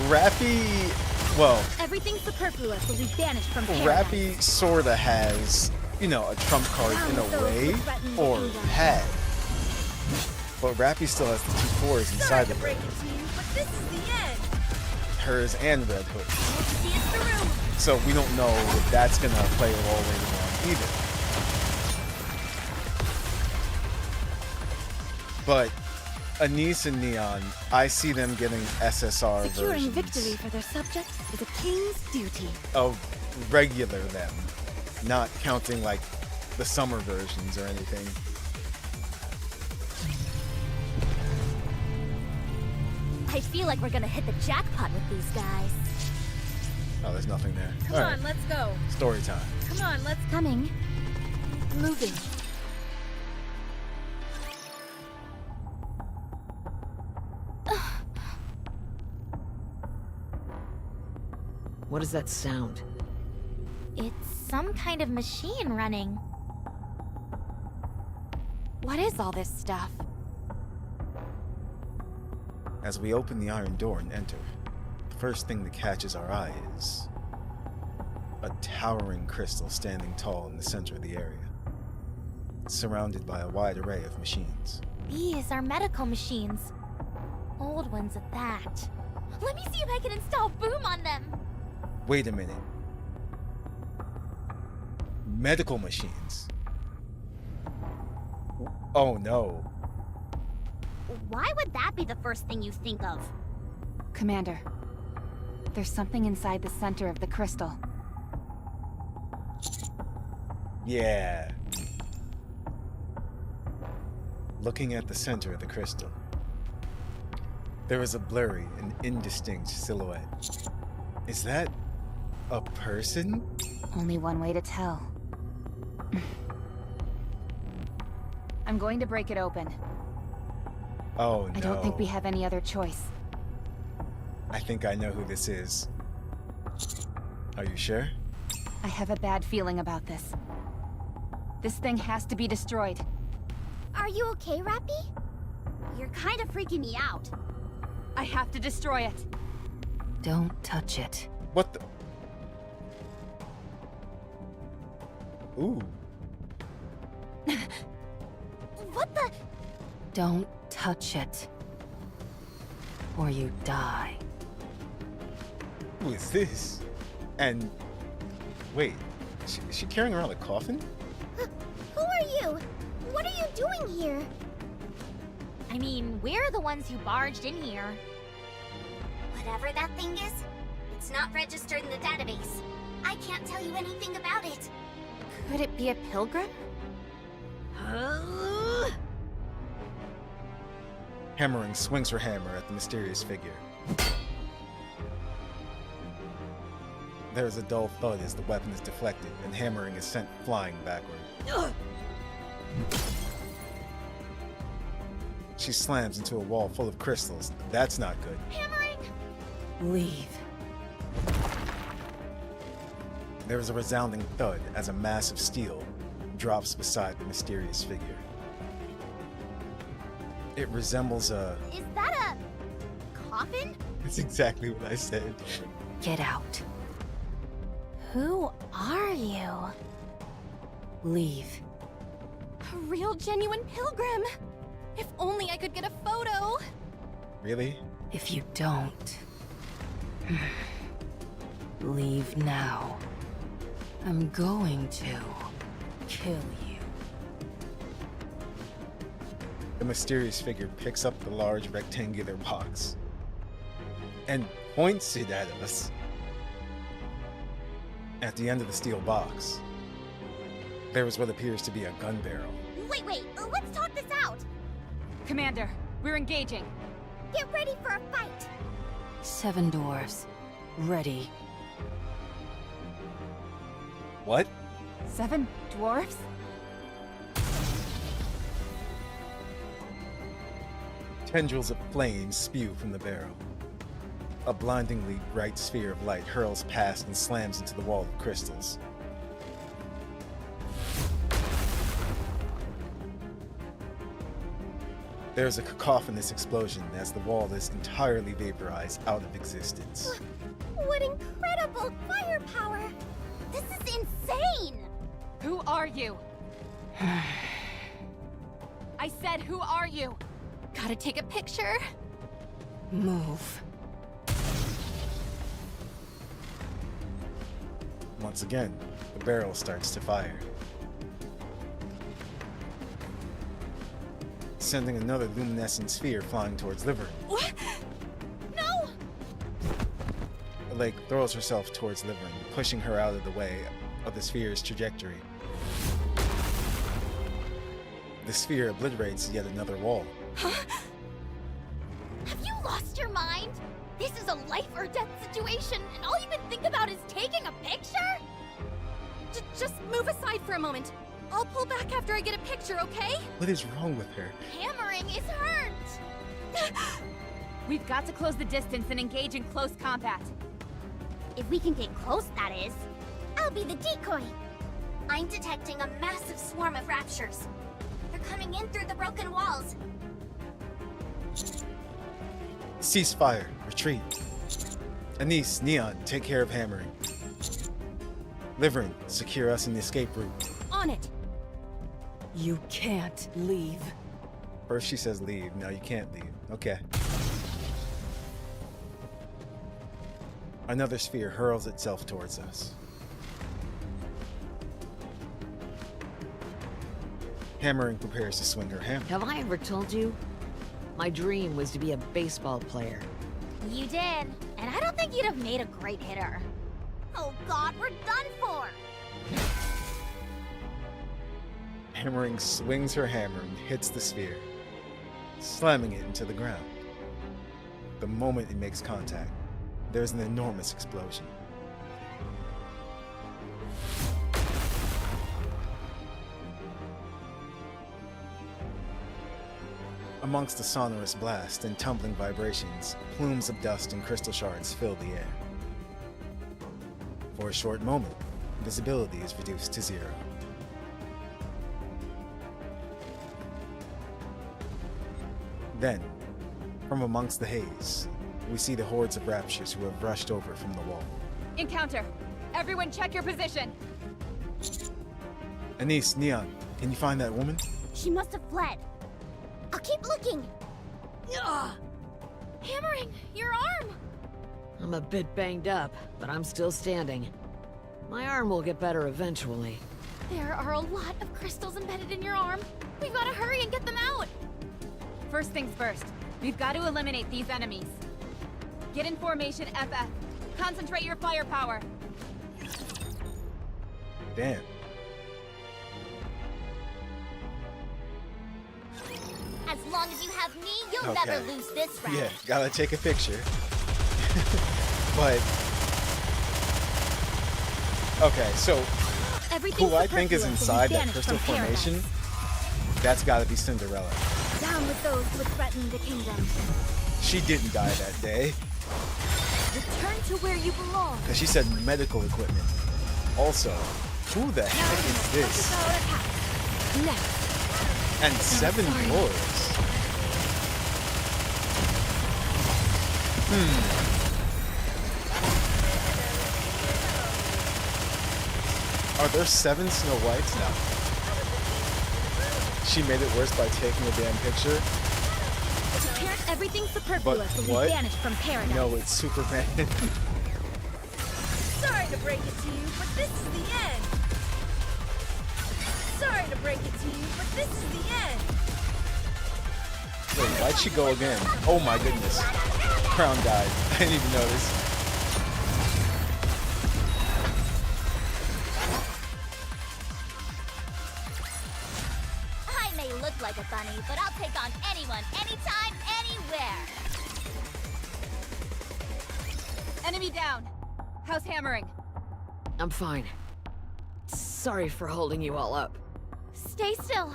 Rappy, well, Everything superfluous will be banished from paradise. Rappy sorta has, you know, a trump card in a way, or had. But Rappy still has the 2 4s Sorry inside to of her. break it to you, but this is the end. Hers and Red Hood. See it through. So we don't know if that's gonna play a role later on either. But Anise and Neon, I see them getting SSR Securing versions victory for their subjects is a king's duty. of regular them, not counting like the summer versions or anything. I feel like we're gonna hit the jackpot with these guys. Oh, there's nothing there. Come All on, right, let's go. story time. Come on, let's Coming. Moving. What is that sound? It's some kind of machine running. What is all this stuff? As we open the iron door and enter, the first thing that catches our eye is a towering crystal standing tall in the center of the area, surrounded by a wide array of machines. These are medical machines. Old ones at that. Let me see if I can install boom on them. Wait a minute. Medical machines? Oh no. Why would that be the first thing you think of? Commander, there's something inside the center of the crystal. Yeah. Looking at the center of the crystal, there is a blurry and indistinct silhouette. Is that a person? Only one way to tell. I'm going to break it open. Oh no. I don't think we have any other choice. I think I know who this is. Are you sure? I have a bad feeling about this. This thing has to be destroyed. Are you okay, Rappy? You're kind of freaking me out. I have to destroy it. Don't touch it. What the? Ooh. What the? Don't touch it. Or you die. Who is this? And wait, is she carrying around a coffin? Who are you? What are you doing here? I mean, we're the ones who barged in here. Whatever that thing is, it's not registered in the database. I can't tell you anything about it. Could it be a pilgrim? Hammering swings her hammer at the mysterious figure. There is a dull thud as the weapon is deflected, and Hammering is sent flying backward. She slams into a wall full of crystals. That's not good. Hammering! Leave. There is a resounding thud as a mass of steel drops beside the mysterious figure. It resembles a... Is that a coffin? That's exactly what I said. Get out. Who are you? Leave. A real genuine pilgrim! If only I could get a photo! Really? If you don't... leave now. I'm going to kill you. The mysterious figure picks up the large rectangular box and points it at us. At the end of the steel box, there is what appears to be a gun barrel. Wait, let's talk this out! Commander, we're engaging. Get ready for a fight! 7 dwarves. Ready. What? 7 dwarves? Tendrils of flame spew from the barrel. A blindingly bright sphere of light hurls past and slams into the wall of crystals. There is a cacophonous explosion as the wall is entirely vaporized out of existence. What incredible firepower! This is insane! Who are you? I said, who are you? Gotta take a picture? Move. Once again, the barrel starts to fire, sending another luminescent sphere flying towards Liverin. What? No! The lake throws herself towards Liverin, pushing her out of the way of the sphere's trajectory. The sphere obliterates yet another wall. Huh? Have you lost your mind? This is a life or death situation, and all you can think about is taking a picture? Just move aside for a moment. I'll pull back after I get a picture, okay? What is wrong with her? Hammering is hurt! We've got to close the distance and engage in close combat. If we can get close, that is. I'll be the decoy. I'm detecting a massive swarm of raptures. They're coming in through the broken walls. Ceasefire. Retreat. Anise, Neon, take care of hammering. Liverin, secure us in the escape route. On it. You can't leave. First she says leave, now you can't leave. Okay. Another sphere hurls itself towards us. Hammering prepares to swing her hammer. Have I ever told you? My dream was to be a baseball player. You did, and I don't think you'd have made a great hitter. Oh god, we're done for! Hammering swings her hammer and hits the sphere, slamming it into the ground. The moment it makes contact, there's an enormous explosion. Amongst the sonorous blast and tumbling vibrations, plumes of dust and crystal shards fill the air. For a short moment, visibility is reduced to 0. Then, from amongst the haze, we see the hordes of raptures who have rushed over from the wall. Encounter. Everyone check your position. Anise, Neon, can you find that woman? She must have fled. I'll keep looking. Ugh. Hammering, your arm! I'm a bit banged up, but I'm still standing. My arm will get better eventually. There are a lot of crystals embedded in your arm. We've got to hurry and get them out. First things first. We've got to eliminate these enemies. Get in formation, FF. Concentrate your firepower. Damn. As long as you have me, you'll Okay. never lose this round. Yeah, gotta take a picture. But... okay, so who I think is inside that crystal formation, that's gotta be Cinderella. Down with those who would threaten the kingdom. She didn't die that day, Return to where you belong. because she said medical equipment. Also, who the heck is this? Next. And 7 floors. Are there 7 Snow Whites now? She made it worse by taking a damn picture. Everything's But superfluous when we what? vanish from paradise. No, it's Superman. Sorry to break it to you, but this is the end. Sorry to break it to you, but this is the end. Wait, why'd she go again? Oh my goodness. Crown died. I didn't even notice. I may look like a bunny, but I'll take on anyone, anytime, anywhere. Enemy down. How's hammering? I'm fine. Sorry for holding you all up. Stay still.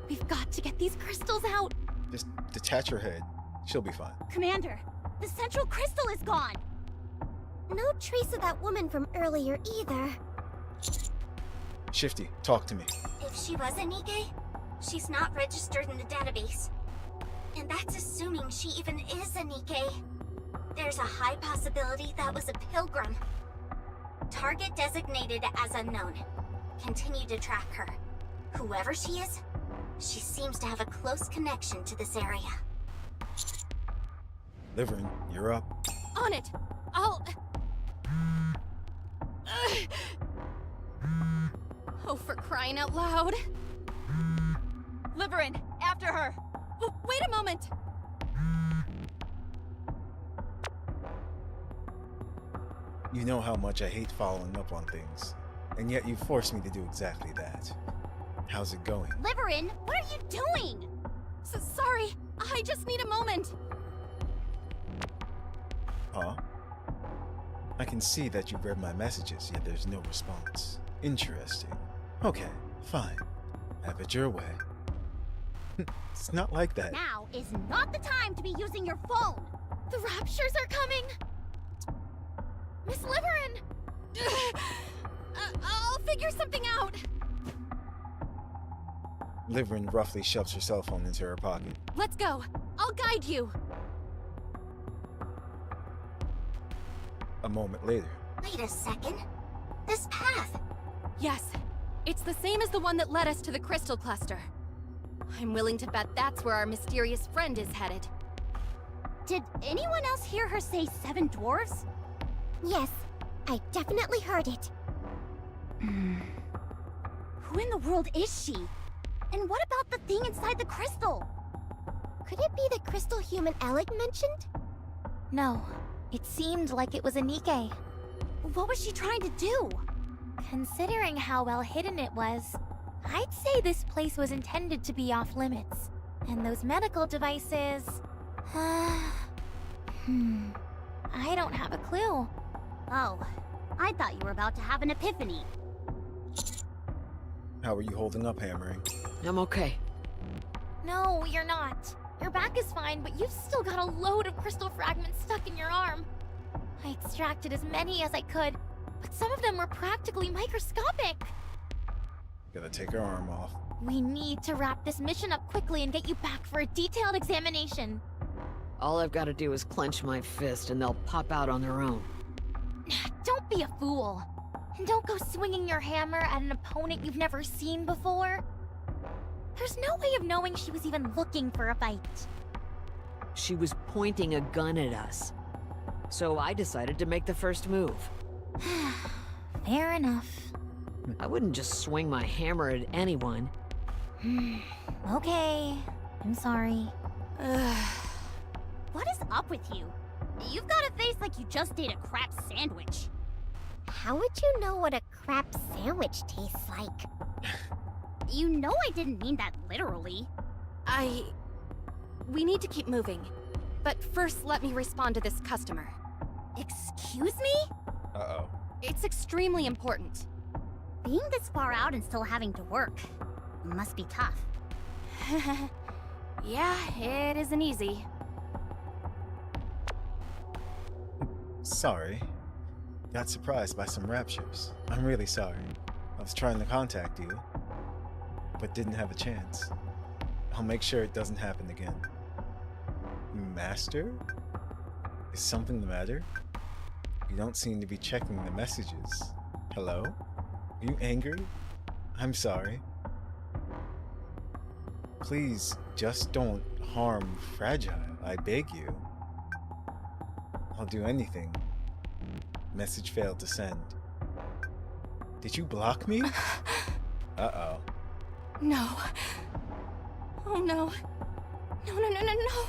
We've got to get these crystals out. Just detach her head. She'll be fine. Commander, the central crystal is gone. No trace of that woman from earlier either. Shifty, talk to me. If she was a Nikke, she's not registered in the database. And that's assuming she even is a Nikke. There's a high possibility that was a pilgrim. Target designated as unknown. Continue to track her. Whoever she is, she seems to have a close connection to this area. Liverin, you're up. On it. I'll... Oh, for crying out loud. Liverin, after her. Oh, wait a moment. You know how much I hate following up on things, and yet you forced me to do exactly that. How's it going? Liverin, what are you doing? Sorry. I just need a moment. Huh? I can see that you've read my messages, yet there's no response. Interesting. Okay, fine. Have it your way. It's not like that. Now is not the time to be using your phone. The raptures are coming. Miss Liverin! I'll figure something out! Liverin roughly shoves her cell phone into her pocket. Let's go! I'll guide you! A moment later. Wait a second. This path. Yes, it's the same as the one that led us to the crystal cluster. I'm willing to bet that's where our mysterious friend is headed. Did anyone else hear her say 7 dwarves? Yes, I definitely heard it. Who in the world is she? And what about the thing inside the crystal? Could it be the crystal human Alec mentioned? No, it seemed like it was a Nikke. What was she trying to do? Considering how well hidden it was, I'd say this place was intended to be off limits. And those medical devices... I don't have a clue. Oh, I thought you were about to have an epiphany. How are you holding up, Hammering? I'm okay. No, you're not. Your back is fine, but you've still got a load of crystal fragments stuck in your arm. I extracted as many as I could, but some of them were practically microscopic. Gotta take her arm off. We need to wrap this mission up quickly and get you back for a detailed examination. All I've got to do is clench my fist and they'll pop out on their own. Don't be a fool. And don't go swinging your hammer at an opponent you've never seen before. There's no way of knowing she was even looking for a fight. She was pointing a gun at us. So I decided to make the first move. Fair enough. I wouldn't just swing my hammer at anyone. Okay, I'm sorry. What is up with you? You've got a face like you just ate a crap sandwich. How would you know what a crap sandwich tastes like? You know I didn't mean that literally. We need to keep moving. But first, let me respond to this customer. Excuse me? Uh-oh. It's extremely important. Being this far out and still having to work must be tough. Yeah, it isn't easy. Sorry. Got surprised by some raptures. I'm really sorry. I was trying to contact you, but didn't have a chance. I'll make sure it doesn't happen again. Master? Is something the matter? You don't seem to be checking the messages. Hello? Are you angry? I'm sorry. Please, just don't harm Fragile. I beg you. I'll do anything. Message failed to send. Did you block me? Uh-oh. No. Oh no. No.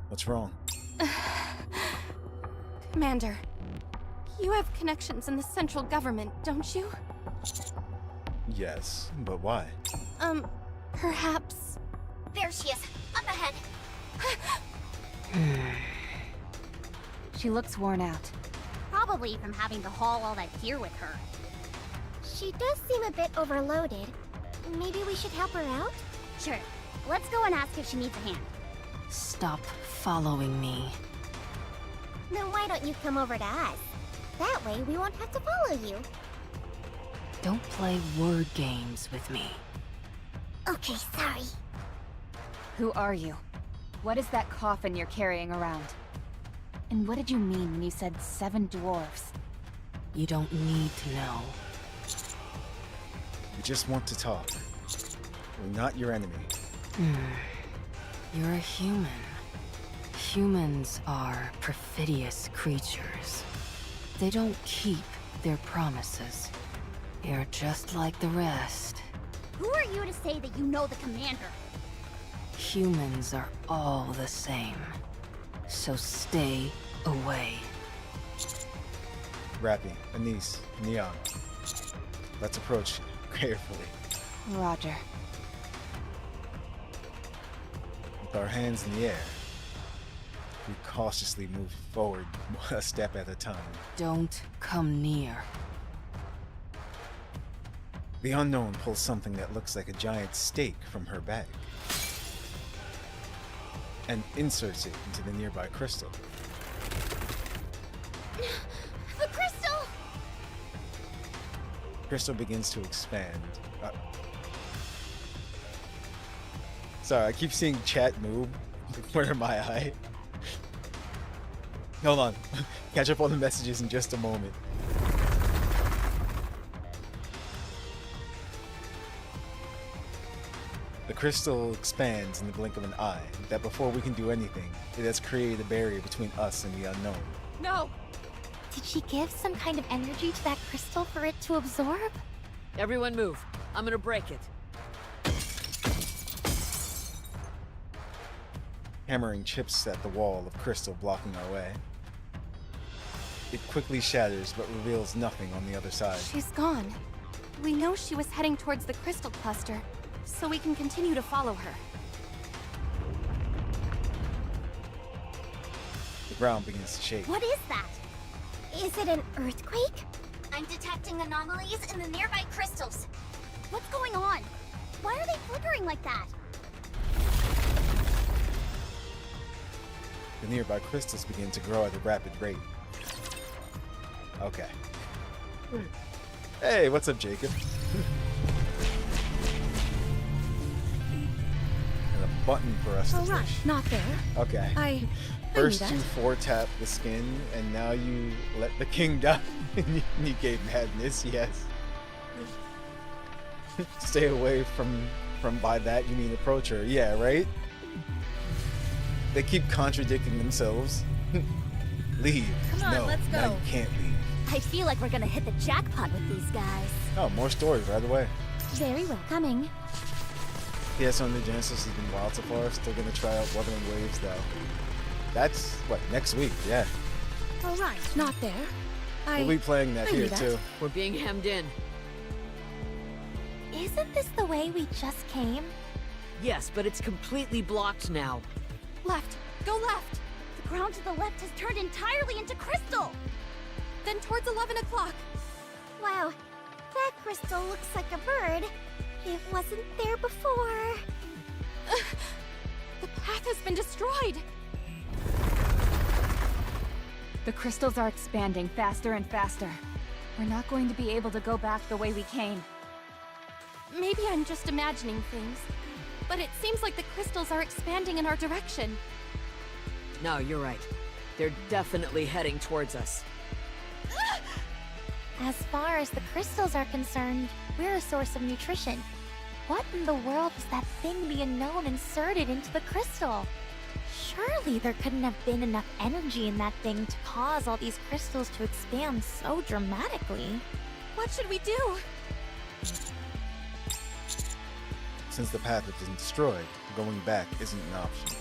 What's wrong? Commander, you have connections in the central government, don't you? Yes, but why? Perhaps... There she is, up ahead. She looks worn out. Probably from having to haul all that gear with her. She does seem a bit overloaded. Maybe we should help her out? Sure, let's go and ask if she needs a hand. Stop following me. Then why don't you come over to us? That way we won't have to follow you. Don't play word games with me. Okay, sorry. Who are you? What is that coffin you're carrying around? And what did you mean when you said 7 dwarves? You don't need to know. We just want to talk. We're not your enemy. You're a human. Humans are perfidious creatures. They don't keep their promises. You're just like the rest. Who are you to say that you know the commander? Humans are all the same. So stay away. Rappy, Anise, Neon. Let's approach carefully. Roger. With our hands in the air, we cautiously move forward a step at a time. Don't come near. The unknown pulls something that looks like a giant stake from her bag and inserts it into the nearby crystal. The crystal! Crystal begins to expand. Sorry, I keep seeing chat move. Where am I? Hold on. Catch up on the messages in just a moment. The crystal expands in the blink of an eye. That before we can do anything, it has created a barrier between us and the unknown. No! Did she give some kind of energy to that crystal for it to absorb? Everyone move. I'm gonna break it. Hammering chips at the wall of crystal blocking our way. It quickly shatters but reveals nothing on the other side. She's gone. We know she was heading towards the crystal cluster, so we can continue to follow her. The ground begins to shake. What is that? Is it an earthquake? I'm detecting anomalies in the nearby crystals. What's going on? Why are they flickering like that? The nearby crystals begin to grow at a rapid rate. Okay. Hey, what's up, Jacob? And a button for us to Alright, push. not there. Okay. I First knew you that. 4-tap the skin, and now you let the king die. Nikke madness, yes. Stay away from by that you mean approach her. Yeah, right? They keep contradicting themselves. Leave. Come on, no, let's go. now you can't leave. I feel like we're gonna hit the jackpot with these guys. Oh, more stories right away. Very well. Coming. PS on the Genesis has been wild so far. Still gonna try out Wuthering Waves though. That's what, next week? Yeah. Alright, not there. We'll be playing that I knew here that. too. We're being hemmed in. Isn't this the way we just came? Yes, but it's completely blocked now. Left. Go left. The ground to the left has turned entirely into crystal. Then towards 11 o'clock. Wow, that crystal looks like a bird. It wasn't there before. The path has been destroyed. The crystals are expanding faster and faster. We're not going to be able to go back the way we came. Maybe I'm just imagining things, but it seems like the crystals are expanding in our direction. No, you're right. They're definitely heading towards us. As far as the crystals are concerned, we're a source of nutrition. What in the world was that thing the unknown inserted into the crystal? Surely there couldn't have been enough energy in that thing to cause all these crystals to expand so dramatically. What should we do? Since the path has been destroyed, going back isn't an option.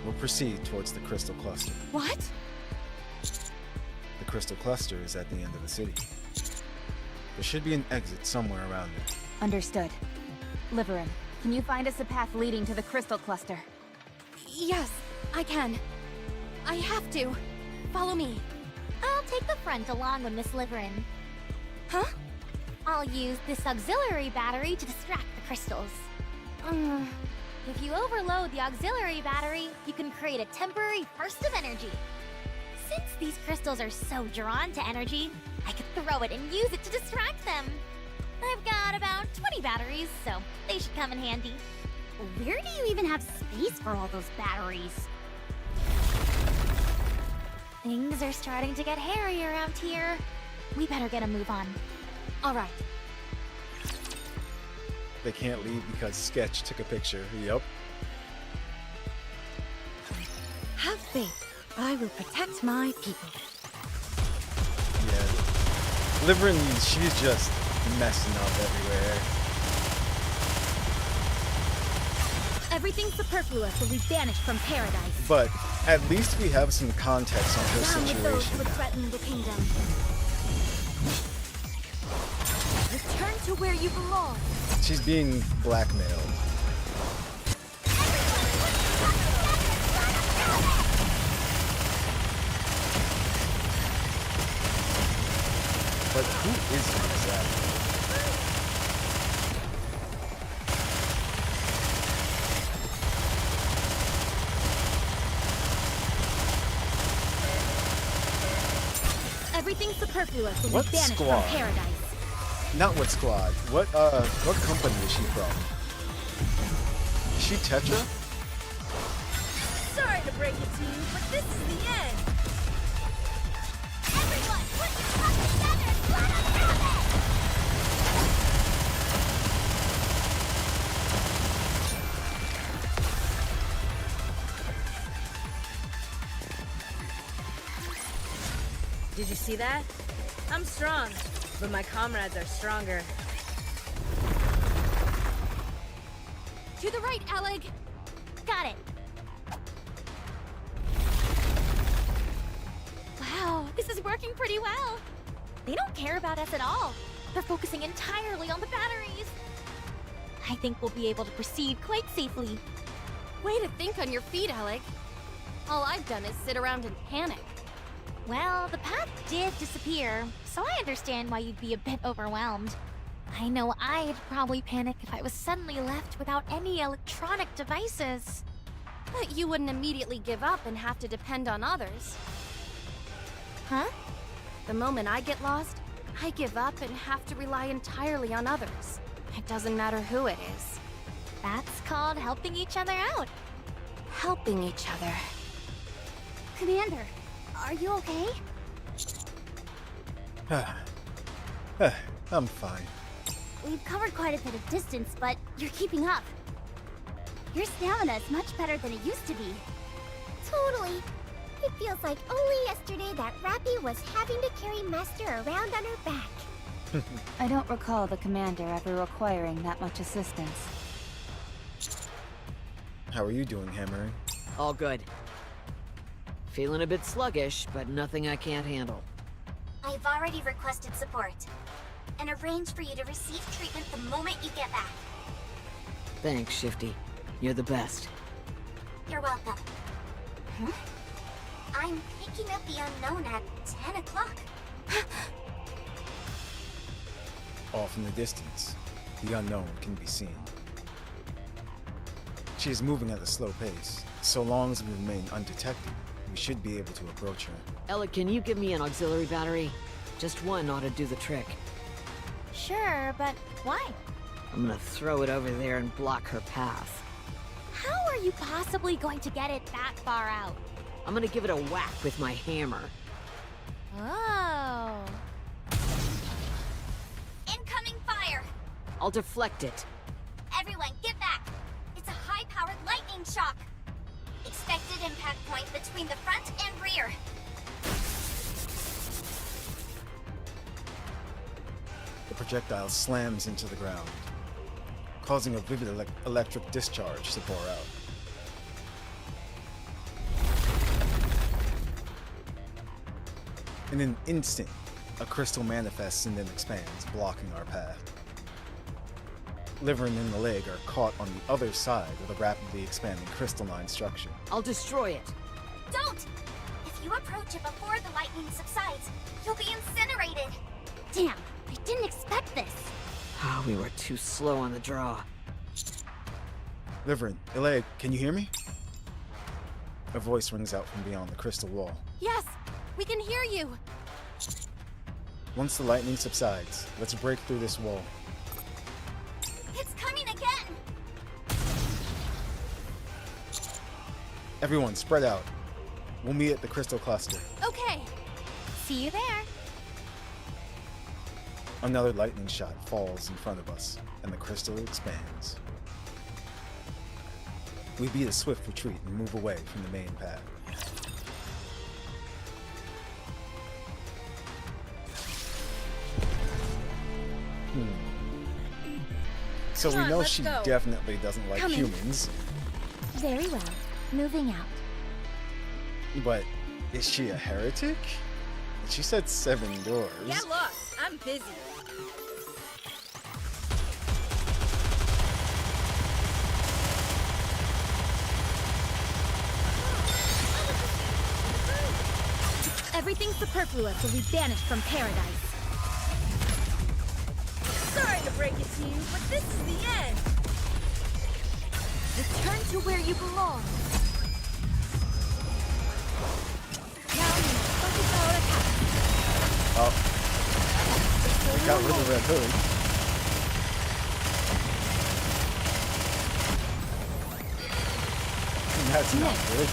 We'll proceed towards the crystal cluster. What? The crystal cluster is at the end of the city. There should be an exit somewhere around it. Understood. Liverin, can you find us a path leading to the crystal cluster? Yes, I can. I have to. Follow me. I'll take the front along with Miss Liverin. Huh? I'll use this auxiliary battery to distract the crystals. If you overload the auxiliary battery, you can create a temporary burst of energy. Since these crystals are so drawn to energy, I could throw it and use it to distract them. I've got about 20 batteries, so they should come in handy. Where do you even have space for all those batteries? Things are starting to get hairy around here. We better get a move on. All right. They can't leave because Sketch took a picture. Yep. Have faith. I will protect my people. Yeah. Liverin, she's just messing up everywhere. Everything superfluous will be banished from paradise. But at least we have some context on her Down with those who situation would now. threaten the kingdom. Return to where you belong. She's being blackmailed. But who is this exactly? superfluous will What be banished squad? from paradise. Not what squad. What company is she from? Is she Tetra? Sorry to break it to you, but this is the end. Everyone, put your stuff together! Let us have it! Did you see that? I'm strong, but my comrades are stronger. To the right, Alec! Got it. Wow, this is working pretty well. They don't care about us at all. They're focusing entirely on the batteries. I think we'll be able to proceed quite safely. Way to think on your feet, Alec. All I've done is sit around and panic. Well, the path did disappear, so I understand why you'd be a bit overwhelmed. I know I'd probably panic if I was suddenly left without any electronic devices. But you wouldn't immediately give up and have to depend on others. Huh? The moment I get lost, I give up and have to rely entirely on others. It doesn't matter who it is. That's called helping each other out. Helping each other. Commander, are you okay? I'm fine. We've covered quite a bit of distance, but you're keeping up. Your stamina is much better than it used to be. Totally. It feels like only yesterday that Rappy was having to carry Master around on her back. I don't recall the commander ever requiring that much assistance. How are you doing, Hammering? All good. Feeling a bit sluggish, but nothing I can't handle. I've already requested support and arranged for you to receive treatment the moment you get back. Thanks, Shifty. You're the best. You're welcome. Huh? I'm picking up the unknown at 10 o'clock. Off in the distance, the unknown can be seen. She is moving at a slow pace. So long as we remain undetected, we should be able to approach her. Ella, can you give me an auxiliary battery? Just one ought to do the trick. Sure, but why? I'm gonna throw it over there and block her path. How are you possibly going to get it that far out? I'm gonna give it a whack with my hammer. Oh. Incoming fire! I'll deflect it. Everyone, get back! It's a high-powered lightning shock! Expected impact point between the front and rear. The projectile slams into the ground, causing a vivid electric discharge to pour out. In an instant, a crystal manifests and then expands, blocking our path. Liverin and the leg are caught on the other side of the rapidly expanding crystalline structure. I'll destroy it. Don't! If you approach it before the lightning subsides, you'll be incinerated. Damn, I didn't expect this. Ah, we were too slow on the draw. Liverin, Eleg, can you hear me? A voice rings out from beyond the crystal wall. Yes, we can hear you. Once the lightning subsides, let's break through this wall. It's coming again! Everyone, spread out. We'll meet at the crystal cluster. Okay. See you there. Another lightning shot falls in front of us, and the crystal expands. We beat a swift retreat and move away from the main path. So Come we on, know let's she go. definitely doesn't like Coming. humans, Very well. Moving out. but is she a heretic? She said 7 doors. Get lost. I'm busy. Everything superfluous will be banished from paradise. Sorry to break it to you, but this is the end. Return to where you belong. Now, focus our attack. Oh. They got rid of the Red Hood. That's not good.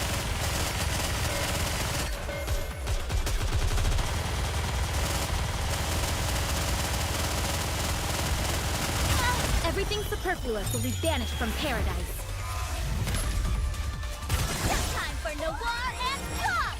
Everything superfluous will be banished from paradise. Time for no war and stop!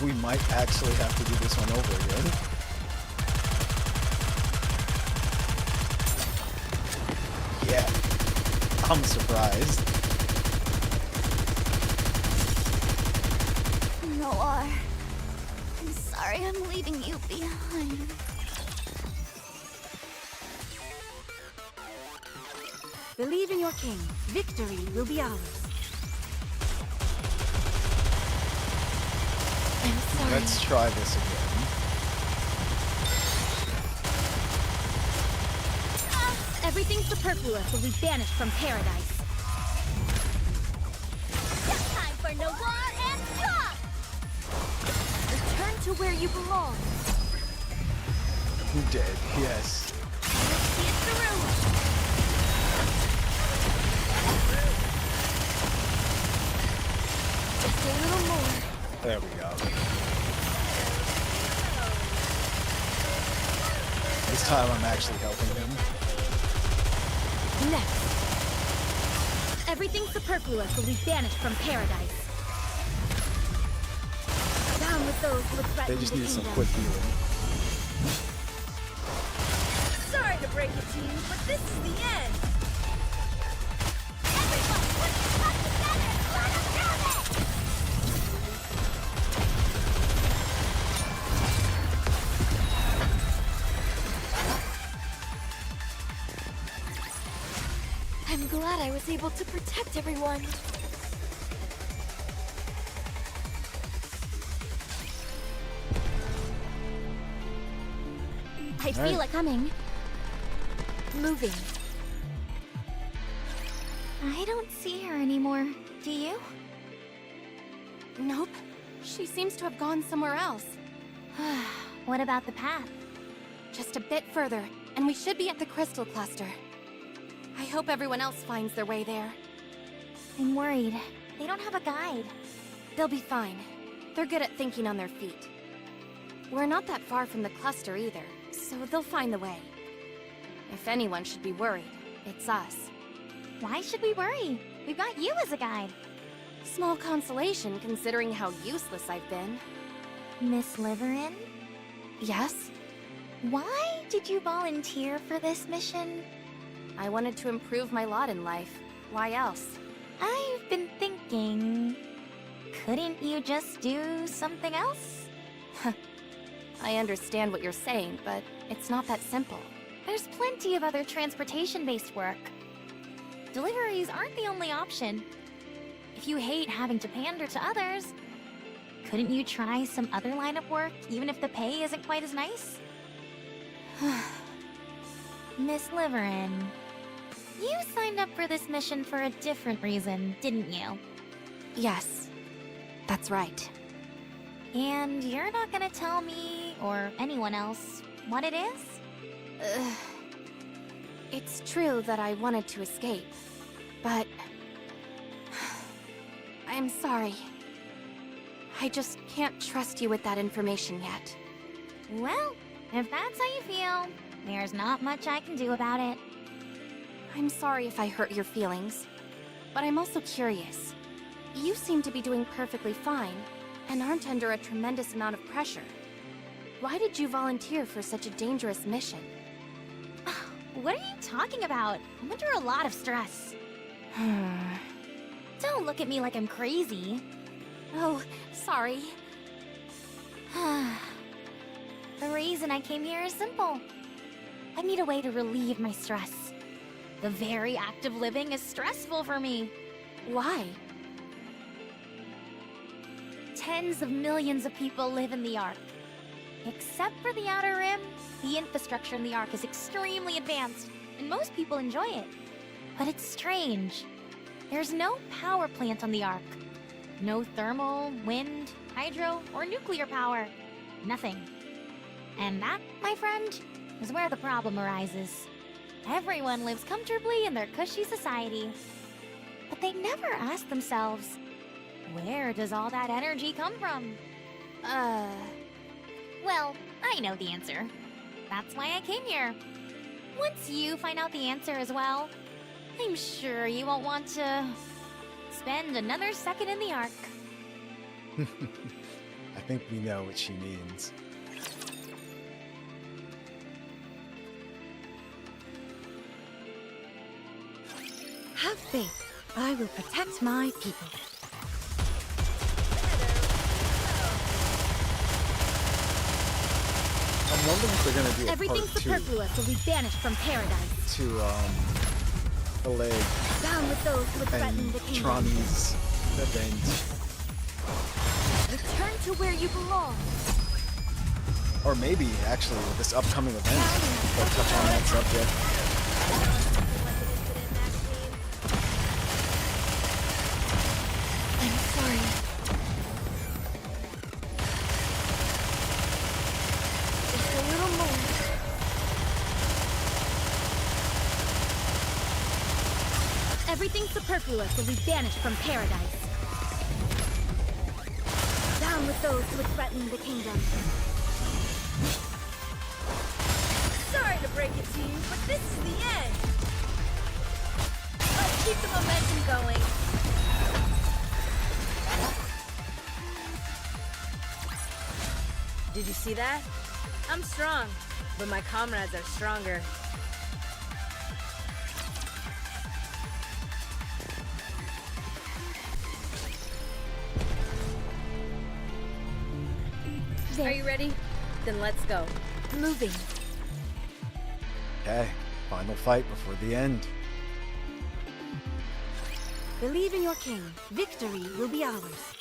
We might actually have to do this one over again. Yeah. I'm surprised. Noir. I'm sorry I'm leaving you behind. Believe in your king. Victory will be ours. I'm sorry. Let's try this again. Everything superfluous will be banished from paradise. Time for no war and stop! Return to where you belong. Dead, yes. See it through! Just a little more. There we go. This time I'm actually helping him. Next. Everything superfluous will be banished from paradise. Down with those who would threaten They just the need some kingdom. quick healing. Sorry to break it to you, but this is the end. Everyone, put your stuff together and let us have it! I'm glad I was able to protect everyone. I feel it coming. Moving. I don't see her anymore. Do you? Nope. She seems to have gone somewhere else. What about the path? Just a bit further, and we should be at the crystal cluster. I hope everyone else finds their way there. I'm worried. They don't have a guide. They'll be fine. They're good at thinking on their feet. We're not that far from the cluster either, so they'll find the way. If anyone should be worried, it's us. Why should we worry? We've got you as a guide. Small consolation considering how useless I've been. Miss Liverin? Yes? Why did you volunteer for this mission? I wanted to improve my lot in life. Why else? I've been thinking... Couldn't you just do something else? I understand what you're saying, but it's not that simple. There's plenty of other transportation-based work. Deliveries aren't the only option. If you hate having to pander to others, couldn't you try some other line of work, even if the pay isn't quite as nice? Miss Liverin, you signed up for this mission for a different reason, didn't you? Yes, that's right. And you're not gonna tell me, or anyone else, what it is? It's true that I wanted to escape, but... I'm sorry. I just can't trust you with that information yet. Well, if that's how you feel, there's not much I can do about it. I'm sorry if I hurt your feelings, but I'm also curious. You seem to be doing perfectly fine, and aren't under a tremendous amount of pressure. Why did you volunteer for such a dangerous mission? What are you talking about? I'm under a lot of stress. Don't look at me like I'm crazy. Oh, sorry. The reason I came here is simple. I need a way to relieve my stress. The very act of living is stressful for me. Why? Tens of millions of people live in the Ark. Except for the outer rim, the infrastructure in the Ark is extremely advanced, and most people enjoy it. But it's strange. There's no power plant on the Ark. No thermal, wind, hydro, or nuclear power. Nothing. And that, my friend, is where the problem arises. Everyone lives comfortably in their cushy society. But they never ask themselves, where does all that energy come from? Well, I know the answer. That's why I came here. Once you find out the answer as well, I'm sure you won't want to spend another second in the Ark. I think we know what she means. Have faith. I will protect my people. I'm wondering if they're gonna do a Everything part 2 superfluous will be banished from paradise. to Epilogue Down with those who would threaten and the kingdom. Trani's event. Return to where you belong. Or maybe, actually, with this upcoming event, they'll touch on that subject. I'm sorry. Just a little more. Everything superfluous will be banished from paradise. Down with those who would threaten the kingdom. Sorry to break it to you, but this is the end. Let's keep the momentum going. Did you see that? I'm strong, but my comrades are stronger. Are you ready? Then let's go. Moving. Okay, final fight before the end. Believe in your king. Victory will be ours.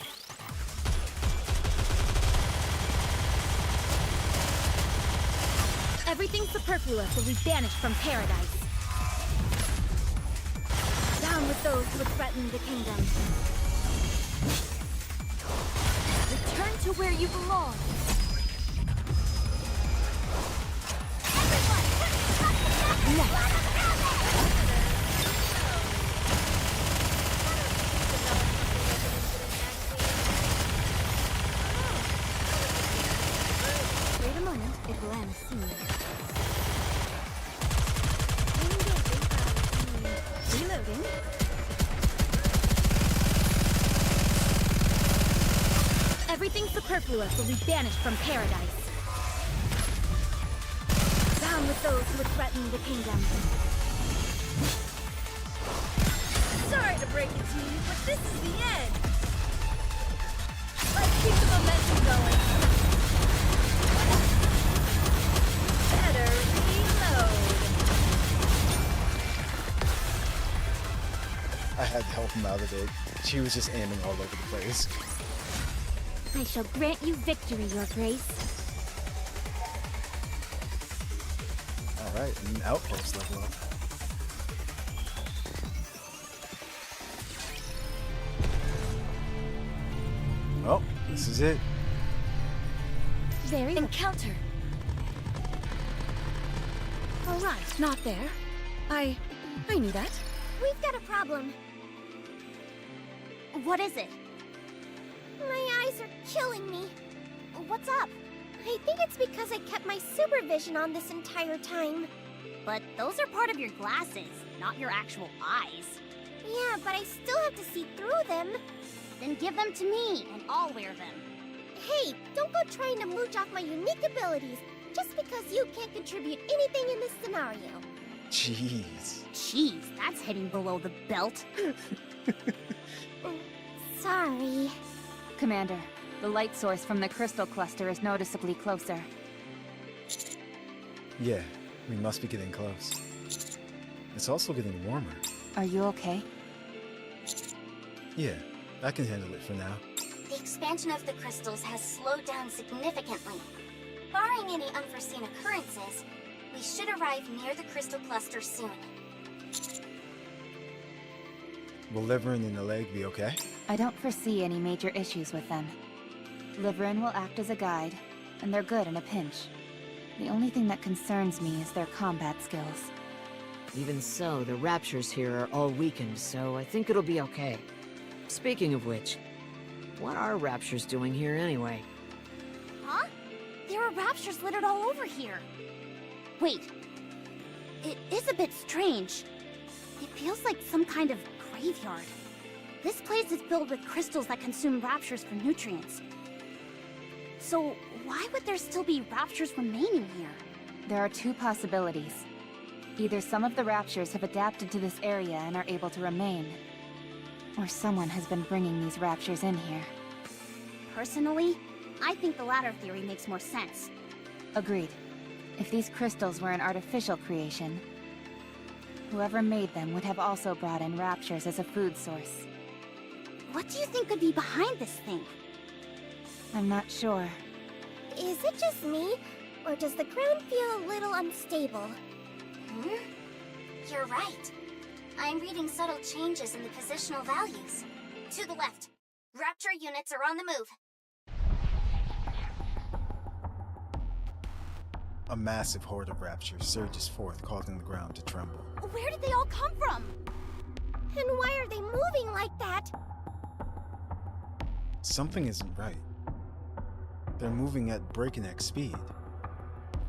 Everything superfluous will be banished from paradise. Down with those who would threaten the kingdom. Return to where you belong. Wait a moment. It will end soon. Reloading. Everything superfluous will be banished from paradise. Down with those who would threaten the kingdom. Sorry to break it to you, but this is the end. Let's keep the momentum going. Better reload. I had to help him out a bit. She was just aiming all over the place. I shall grant you victory, Your Grace. Alright, an outpost level up. Well, this is it. Very Encounter. All right, not there. I knew that. We've got a problem. What is it? My eyes are killing me. What's up? I think it's because I kept my supervision on this entire time. But those are part of your glasses, not your actual eyes. Yeah, but I still have to see through them. Then give them to me, and I'll wear them. Hey, don't go trying to mooch off my unique abilities just because you can't contribute anything in this scenario. Jeez. Jeez, that's hitting below the belt. Sorry. Commander, the light source from the crystal cluster is noticeably closer. Yeah, we must be getting close. It's also getting warmer. Are you okay? Yeah, I can handle it for now. The expansion of the crystals has slowed down significantly. Barring any unforeseen occurrences, we should arrive near the crystal cluster soon. Will Liverin and the leg be okay? I don't foresee any major issues with them. Liverin will act as a guide, and they're good in a pinch. The only thing that concerns me is their combat skills. Even so, the raptures here are all weakened, so I think it'll be okay. Speaking of which, what are raptures doing here anyway? Huh? There are raptures littered all over here. Wait. It is a bit strange. It feels like some kind of graveyard. This place is filled with crystals that consume raptures for nutrients. So, why would there still be raptures remaining here? There are two possibilities. Either some of the raptures have adapted to this area and are able to remain, or someone has been bringing these raptures in here. Personally, I think the latter theory makes more sense. Agreed. If these crystals were an artificial creation, whoever made them would have also brought in raptures as a food source. What do you think could be behind this thing? I'm not sure. Is it just me, or does the ground feel a little unstable? You're right. I'm reading subtle changes in the positional values. To the left. Rapture units are on the move. A massive horde of raptures surges forth, causing the ground to tremble. Where did they all come from? And why are they moving like that? Something isn't right. They're moving at breakneck speed.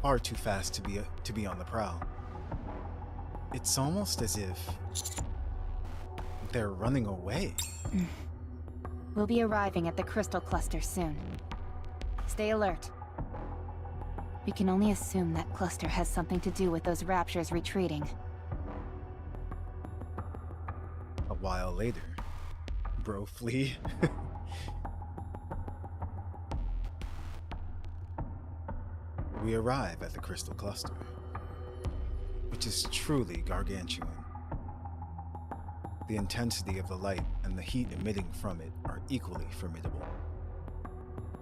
Far too fast to be on the prowl. It's almost as if they're running away. We'll be arriving at the crystal cluster soon. Stay alert. We can only assume that cluster has something to do with those raptures retreating. A while later, bro flee. We arrive at the crystal cluster, which is truly gargantuan. The intensity of the light and the heat emitting from it are equally formidable.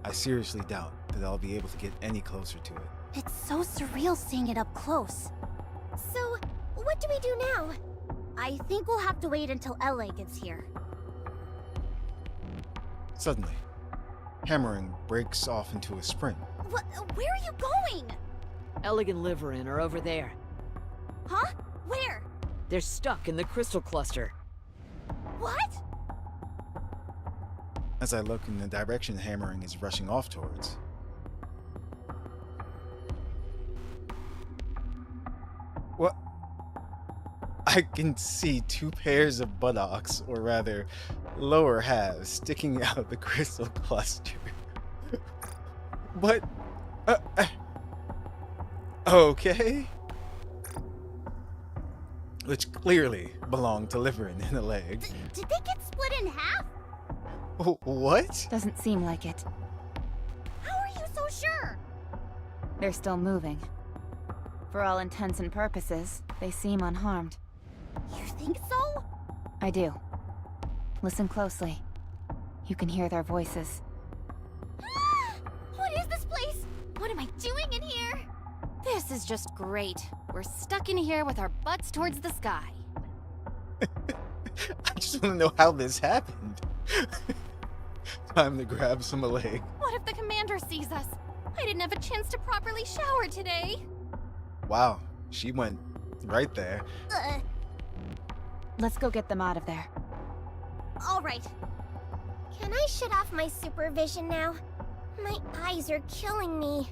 I seriously doubt that I'll be able to get any closer to it. It's so surreal seeing it up close. So, what do we do now? I think we'll have to wait until LA gets here. Suddenly, Hammering breaks off into a sprint. What? Where are you going? Eleg and Liverin are over there. Huh? Where? They're stuck in the crystal cluster. What? As I look in the direction Hammering is rushing off towards, what? I can see two pairs of buttocks, or rather, lower halves, sticking out of the crystal cluster. What? Okay. Which clearly belonged to Liverin and a leg. Did they get split in half? What? Doesn't seem like it. How are you so sure? They're still moving. For all intents and purposes, they seem unharmed. You think so? I do. Listen closely. You can hear their voices. What is this place? What am I doing in here? This is just great. We're stuck in here with our butts towards the sky. I just want to know how this happened. Time to grab some leg. What if the commander sees us? I didn't have a chance to properly shower today. Wow, she went right there. Let's go get them out of there. All right. Can I shut off my supervision now? My eyes are killing me.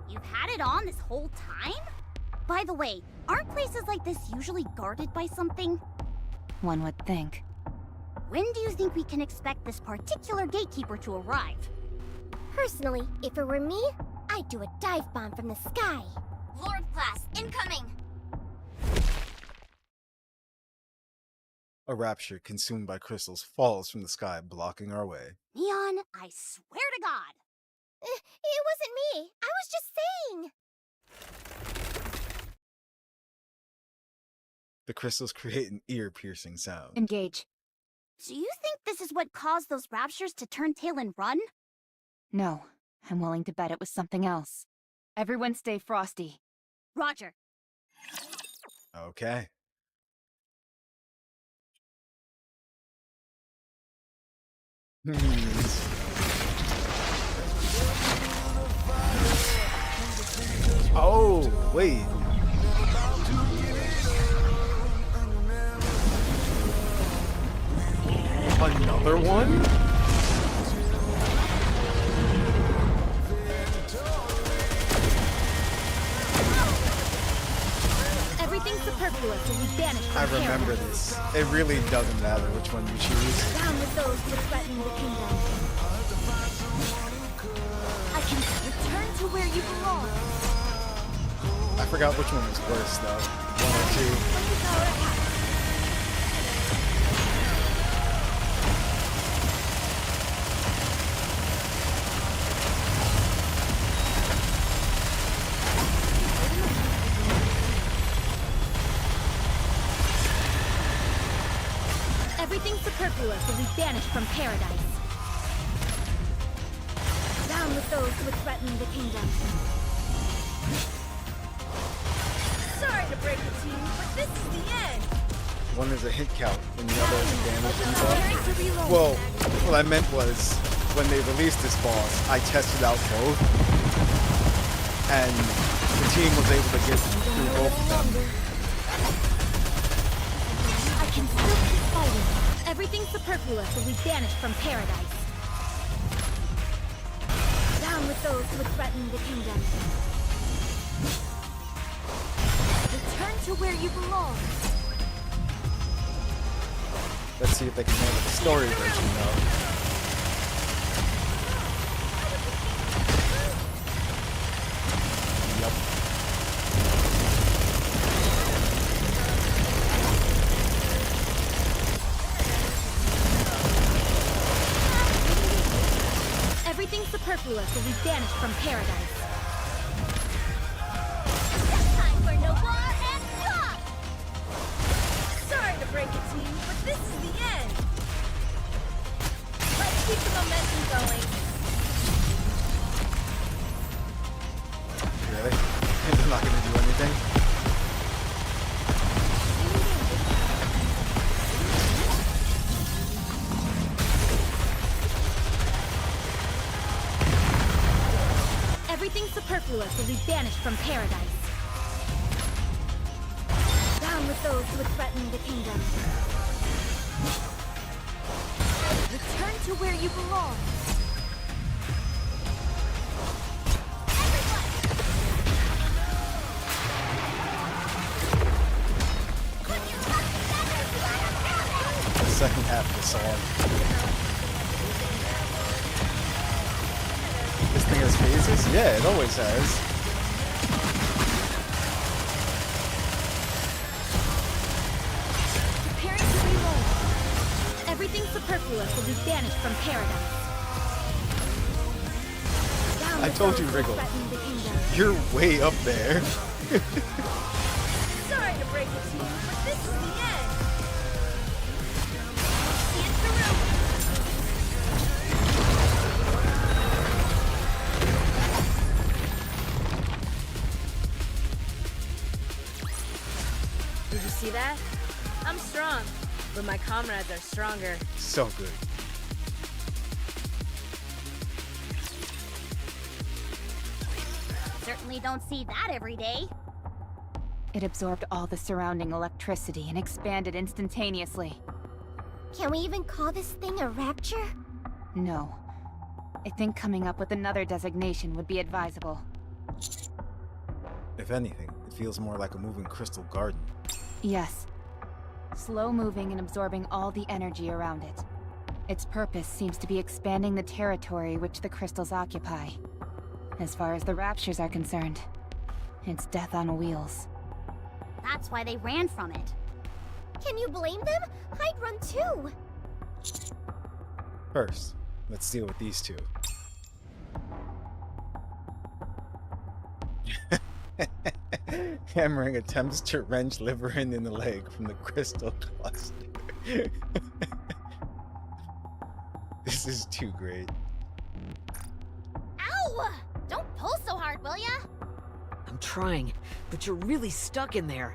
You've had it on this whole time? By the way, aren't places like this usually guarded by something? One would think. When do you think we can expect this particular gatekeeper to arrive? Personally, if it were me, I'd do a dive bomb from the sky. Lord class, incoming! A rapture consumed by crystals falls from the sky, blocking our way. Neon, I swear to God! It wasn't me. I was just saying. The crystals create an ear-piercing sound. Engage. Do you think this is what caused those raptures to turn tail and run? No, I'm willing to bet it was something else. Everyone stay frosty. Roger. Okay. Oh, wait. Another one? Everything's superfluous and we banish from I remember paradise. this. It really doesn't matter which one you choose. Down with those who threaten the kingdom. I can return to where you belong. I forgot which one was worse though. One or two. Everything's superfluous and we banish from paradise. Down with those who threaten the kingdom. Sorry to break it to you, but this is the end. One is a hit count and the other is a damage Preparing to debuff. reload. Well, what I meant was when they released this boss, I tested out both, and the team was able to get through both of them. I can still keep fighting. Everything's superfluous and we banish from paradise. Down with those who threaten the kingdom. Return to where you belong. Let's see if they can handle the story version though. Yep. Everything's superfluous and we banish from paradise. Time for no war and stop! Sorry to break it to you, but this is the end. Let's keep the momentum going. Really? They're not gonna do anything? Everything's superfluous and we banish from paradise. Down with those who threaten the kingdom. Return to where you belong. The second half of the song. This thing has phases? Yeah, it always has. Preparing to reload. Everything's superfluous and we banish from paradise. Down I with told those you, who Wriggle. threaten the kingdom. You're way up there. Sorry to break it to you, but this is the end. See it through. Did you see that? I'm strong, but my comrades are stronger. So good. Certainly don't see that every day. It absorbed all the surrounding electricity and expanded instantaneously. Can we even call this thing a rapture? No. I think coming up with another designation would be advisable. If anything, it feels more like a moving crystal garden. Yes. Slow moving and absorbing all the energy around it. Its purpose seems to be expanding the territory which the crystals occupy. As far as the raptures are concerned, it's death on wheels. That's why they ran from it. Can you blame them? I'd run too. First, let's deal with these two. Hammering attempts to wrench Liverin in the leg from the crystal cluster. This is too great. Ow! Don't pull so hard, will ya? I'm trying, but you're really stuck in there.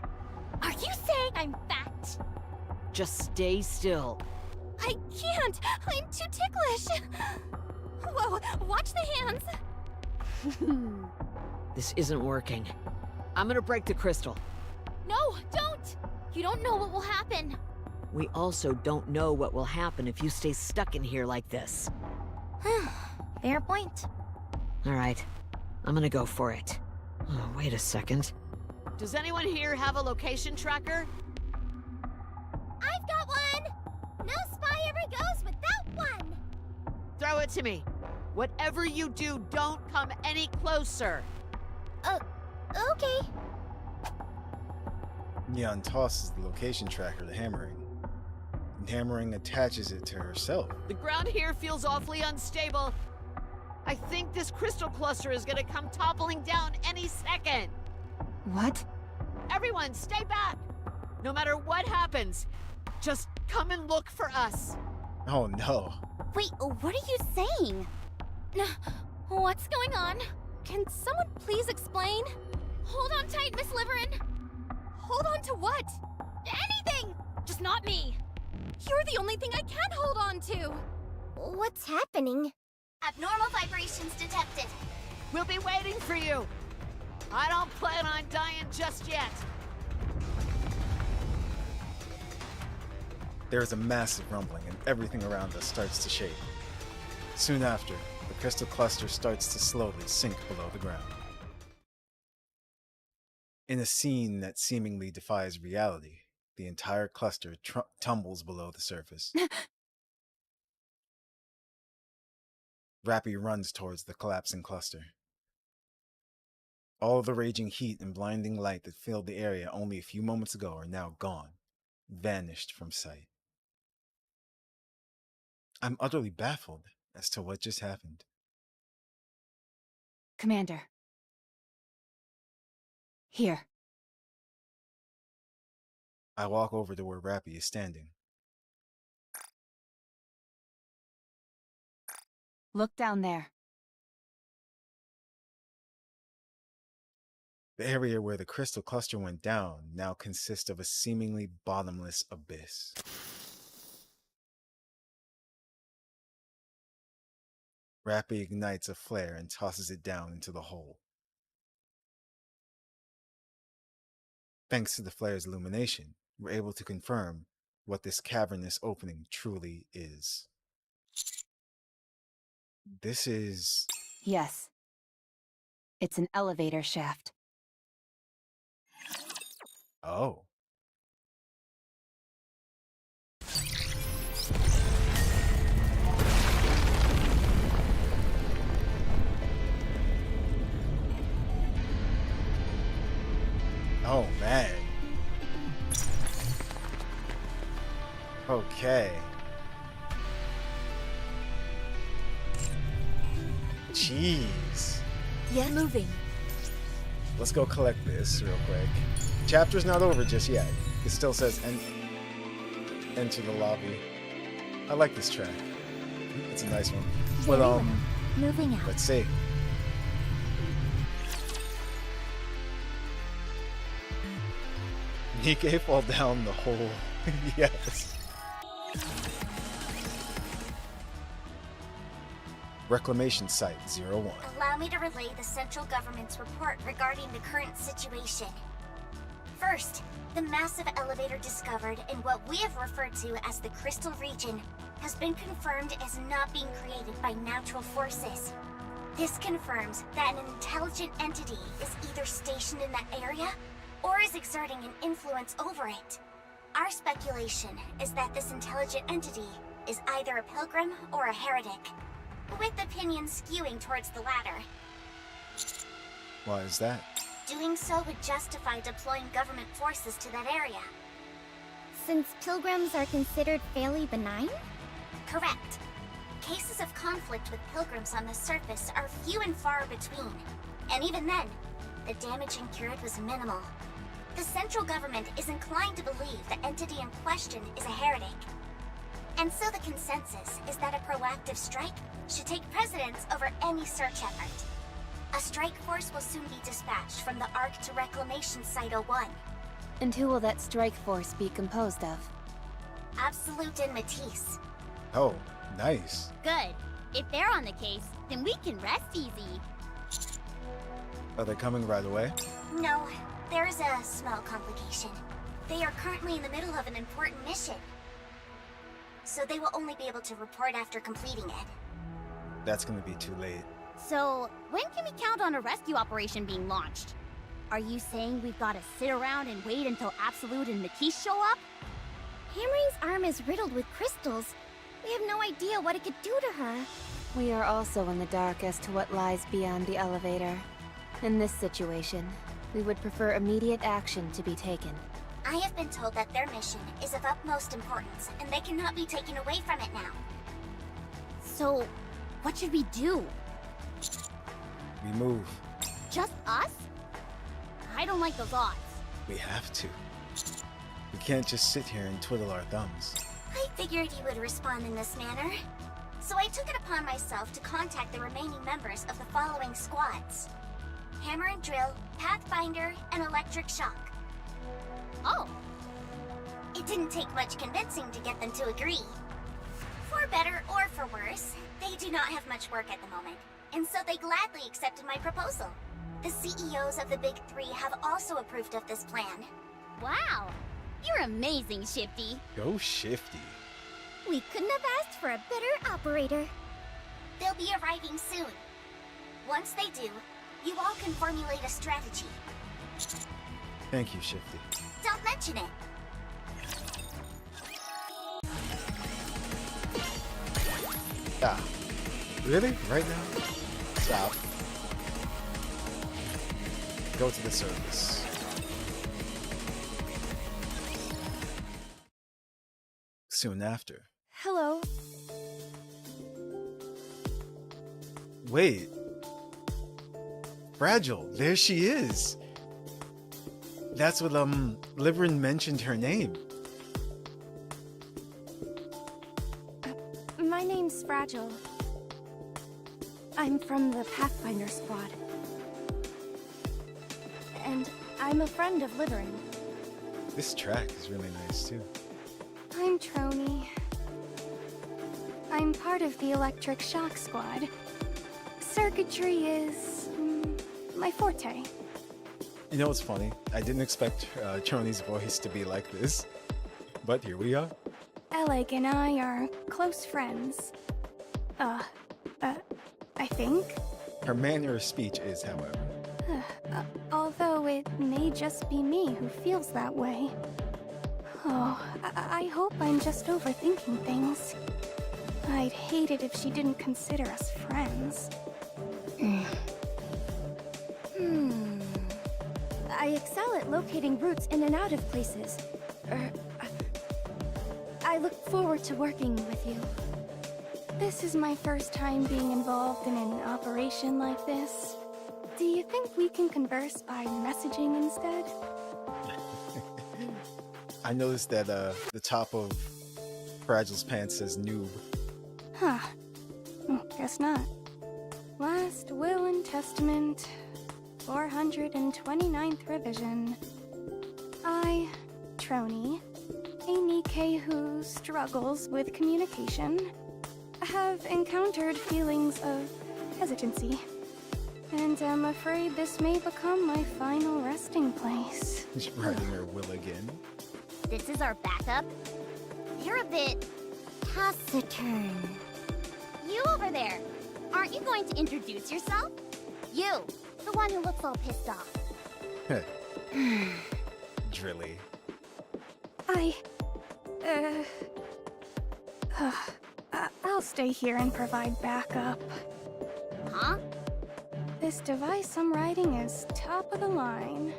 Are you saying I'm fat? Just stay still. I can't! I'm too ticklish! Whoa, watch the hands! This isn't working. I'm gonna break the crystal. No, don't! You don't know what will happen. We also don't know what will happen if you stay stuck in here like this. Fair point. Alright, I'm gonna go for it. Oh, wait a second. Does anyone here have a location tracker? I've got one! No spy ever goes without one! Throw it to me. Whatever you do, don't come any closer. Okay. Neon tosses the location tracker to Hammering, and Hammering attaches it to herself. The ground here feels awfully unstable. I think this crystal cluster is gonna come toppling down any second. What? Everyone, stay back! No matter what happens, just come and look for us. Oh no. Wait, what are you saying? What's going on? Can someone please explain? Hold on tight, Miss Liverin. Hold on to what? Anything! Just not me. You're the only thing I can hold on to! What's happening? Abnormal vibrations detected. We'll be waiting for you. I don't plan on dying just yet. There is a massive rumbling and everything around us starts to shake. Soon after, the crystal cluster starts to slowly sink below the ground. In a scene that seemingly defies reality, the entire cluster tumbles below the surface. Rappy runs towards the collapsing cluster. All the raging heat and blinding light that filled the area only a few moments ago are now gone, vanished from sight. I'm utterly baffled as to what just happened. Commander. Here. I walk over to where Rappy is standing. Look down there. The area where the crystal cluster went down now consists of a seemingly bottomless abyss. Rappy ignites a flare and tosses it down into the hole. Thanks to the flare's illumination, we're able to confirm what this cavernous opening truly is. This is... Yes. It's an elevator shaft. Oh. Oh, man. Okay. Jeez. Yeah, moving. Let's go collect this real quick. Chapter's not over just yet. It still says enter the lobby. I like this track. It's a nice one. But Moving out. let's see. Nikke fall down the hole. Yes. Reclamation Site 01. Allow me to relay the central government's report regarding the current situation. First, the massive elevator discovered in what we have referred to as the Crystal Region has been confirmed as not being created by natural forces. This confirms that an intelligent entity is either stationed in that area or is exerting an influence over it. Our speculation is that this intelligent entity is either a pilgrim or a heretic, with opinions skewing towards the latter. Why is that? Doing so would justify deploying government forces to that area. Since pilgrims are considered fairly benign? Correct. Cases of conflict with pilgrims on the surface are few and far between, and even then, the damage incurred was minimal. The central government is inclined to believe the entity in question is a heretic. And so the consensus is that a proactive strike should take precedence over any search effort. A strike force will soon be dispatched from the Arc to Reclamation Site 01. And who will that strike force be composed of? Absolute and Matisse. Oh, nice. Good. If they're on the case, then we can rest easy. Are they coming right away? No, there is a small complication. They are currently in the middle of an important mission. So they will only be able to report after completing it. That's gonna be too late. So, when can we count on a rescue operation being launched? Are you saying we've got to sit around and wait until Absolute and Matisse show up? Hammering's arm is riddled with crystals. We have no idea what it could do to her. We are also in the dark as to what lies beyond the elevator. In this situation, we would prefer immediate action to be taken. I have been told that their mission is of utmost importance, and they cannot be taken away from it now. So, what should we do? We move. Just us? I don't like those odds. We have to. We can't just sit here and twiddle our thumbs. I figured you would respond in this manner. So I took it upon myself to contact the remaining members of the following squads. Hammer and Drill, Pathfinder, and Electric Shock. Oh. It didn't take much convincing to get them to agree. For better or for worse, they do not have much work at the moment, and so they gladly accepted my proposal. The CEOs of the Big Three have also approved of this plan. Wow. You're amazing, Shifty. Go Shifty. We couldn't have asked for a better operator. They'll be arriving soon. Once they do, you all can formulate a strategy. Thank you, Shifty. Don't mention it. Ah. Really? Right now? Stop. Go to the surface. Soon after. Hello. Wait. Fragile, there she is. That's what, Libran mentioned her name. My name's Fragile. I'm from the Pathfinder squad. And I'm a friend of Libran. This track is really nice, too. I'm Trony. I'm part of the Electric Shock squad. Circuitry is my forte. You know what's funny? I didn't expect Trony's voice to be like this. But here we are. Eleg and I are close friends. I think. Her manner of speech is, however. Although it may just be me who feels that way. Oh, I hope I'm just overthinking things. I'd hate it if she didn't consider us friends. I excel at locating routes in and out of places. I look forward to working with you. This is my first time being involved in an operation like this. Do you think we can converse by messaging instead? I noticed that the top of Fragile's pants says noob. Huh. Guess not. Last Will and Testament, 429th revision. I, Trony, a Nikke who struggles with communication, have encountered feelings of hesitancy, and am afraid this may become my final resting place. She's writing her will again. This is our backup? You're a bit taciturn. You over there, aren't you going to introduce yourself? You, the one who looks all pissed off. Drilly. I'll stay here and provide backup. Huh? This device I'm writing is top of the line.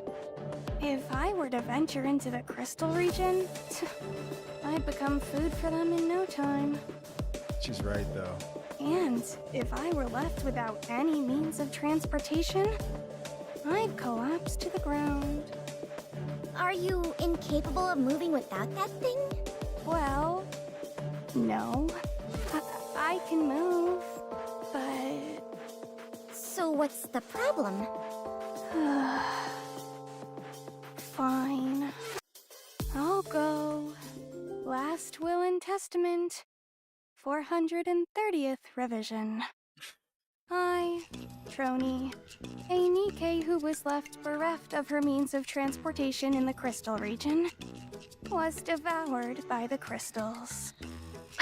If I were to venture into the crystal region, I'd become food for them in no time. She's right, though. And if I were left without any means of transportation, I'd collapse to the ground. Are you incapable of moving without that thing? Well, no. I can move, but... So what's the problem? Fine. I'll go. Last Will and Testament. 430th revision. I, Trony, a Nikke who was left bereft of her means of transportation in the crystal region, was devoured by the crystals.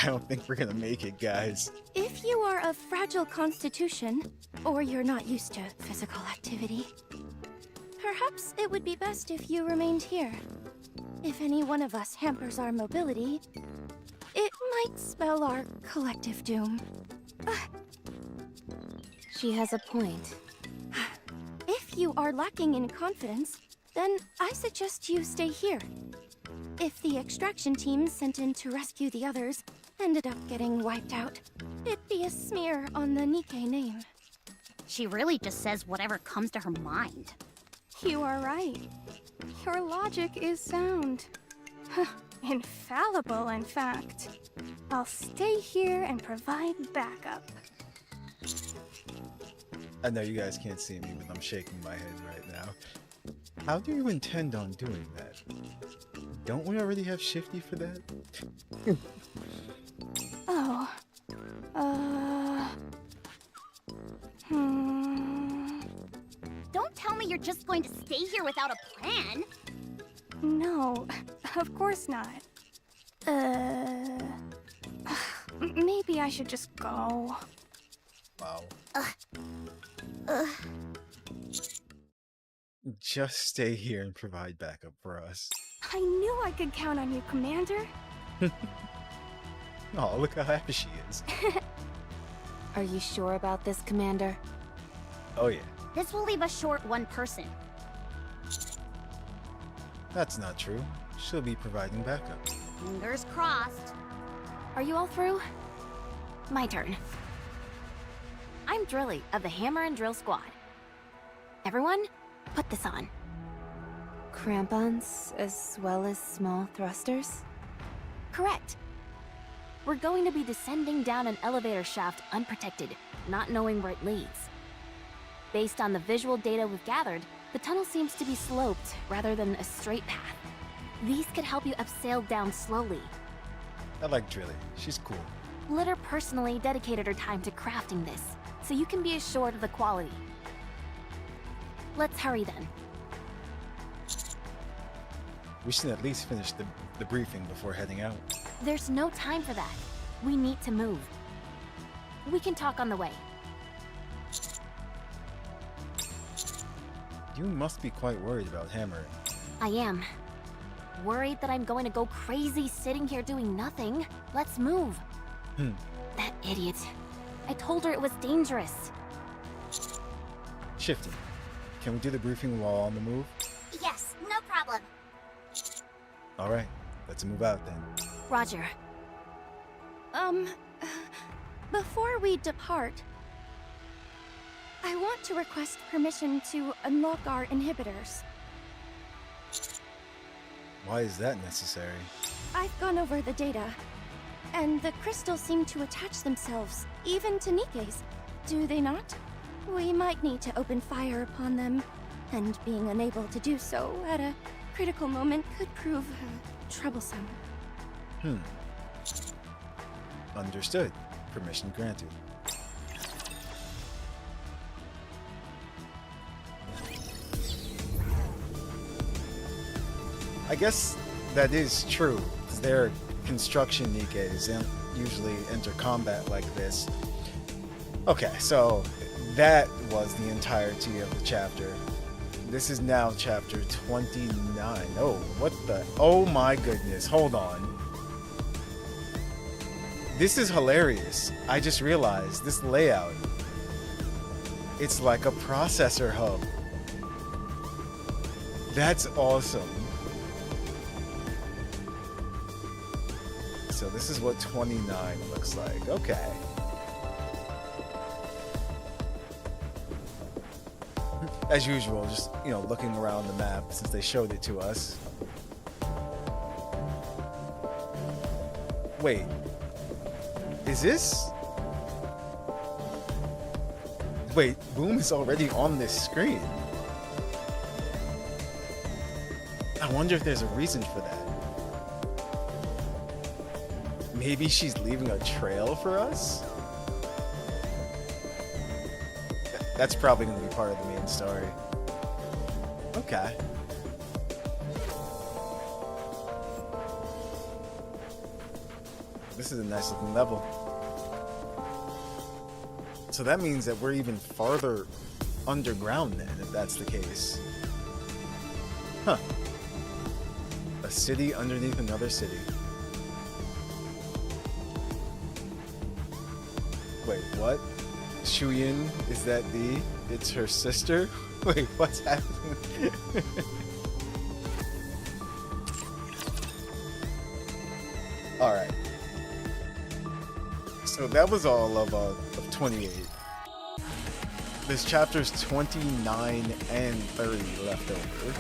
I don't think we're gonna make it, guys. If you are of fragile constitution, or you're not used to physical activity, perhaps it would be best if you remained here. If any one of us hampers our mobility, it might spell our collective doom. She has a point. If you are lacking in confidence, then I suggest you stay here. If the extraction team sent in to rescue the others ended up getting wiped out, it'd be a smear on the Nikke name. She really just says whatever comes to her mind. You are right. Your logic is sound. Infallible, in fact. I'll stay here and provide backup. I know you guys can't see me, but I'm shaking my head right now. How do you intend on doing that? Don't we already have Shifty for that? Oh. Don't tell me you're just going to stay here without a plan. No, of course not. Maybe I should just go. Wow. Just stay here and provide backup for us. I knew I could count on you, Commander. Oh, look how happy she is. Are you sure about this, Commander? Oh yeah. This will leave us short one person. That's not true. She'll be providing backup. Fingers crossed. Are you all through? My turn. I'm Drilly of the Hammer and Drill Squad. Everyone, put this on. Crampons as well as small thrusters? Correct. We're going to be descending down an elevator shaft unprotected, not knowing where it leads. Based on the visual data we've gathered, the tunnel seems to be sloped rather than a straight path. These could help you upsail down slowly. I like Drilly. She's cool. Litter personally dedicated her time to crafting this, so you can be assured of the quality. Let's hurry then. We should at least finish the briefing before heading out. There's no time for that. We need to move. We can talk on the way. You must be quite worried about hammering. I am. Worried that I'm going to go crazy sitting here doing nothing. Let's move. That idiot. I told her it was dangerous. Shifty, can we do the briefing while on the move? Yes, no problem. Alright, let's move out then. Roger. Before we depart, I want to request permission to unlock our inhibitors. Why is that necessary? I've gone over the data, and the crystals seem to attach themselves, even to Nikke's. Do they not? We might need to open fire upon them, and being unable to do so at a critical moment could prove troublesome. Understood. Permission granted. I guess that is true. Their construction Nikkes don't usually enter combat like this. Okay, so that was the entirety of the chapter. This is now chapter 29. Oh, what the? Oh my goodness, hold on. This is hilarious. I just realized this layout. It's like a processor hub. That's awesome. So this is what 29 looks like. Okay. As usual, just, you know, looking around the map since they showed it to us. Wait. Is this? Wait, Boom is already on this screen. I wonder if there's a reason for that. Maybe she's leaving a trail for us? That's probably going to be part of the main story. Okay. This is a nice looking level. So that means that we're even farther underground then, if that's the case. Huh. A city underneath another city. Wait, what? Shuyin, is that the? It's her sister? Wait, what's happening? Alright. So that was all of 28. There's chapters 29 and 30 left over.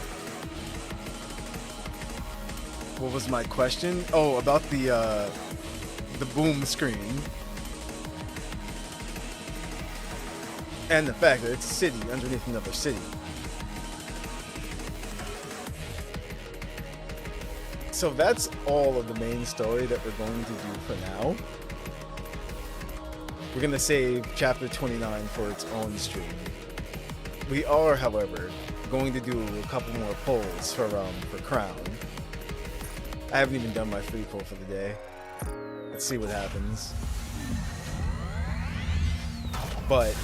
What was my question? Oh, about the boom screen. And the fact that it's a city underneath another city. So that's all of the main story that we're going to do for now. We're going to save chapter 29 for its own stream. We are, however, going to do a couple more polls for Crown. I haven't even done my free poll for the day. Let's see what happens. But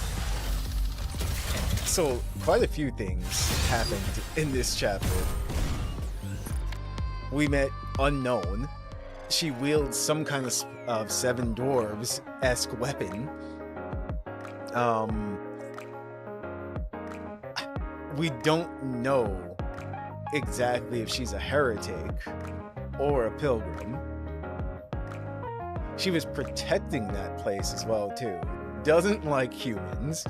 so quite a few things happened in this chapter. We met Unknown. She wields some kind of Seven Dwarves-esque weapon. We don't know exactly if she's a heretic or a pilgrim. She was protecting that place as well too. Doesn't like humans.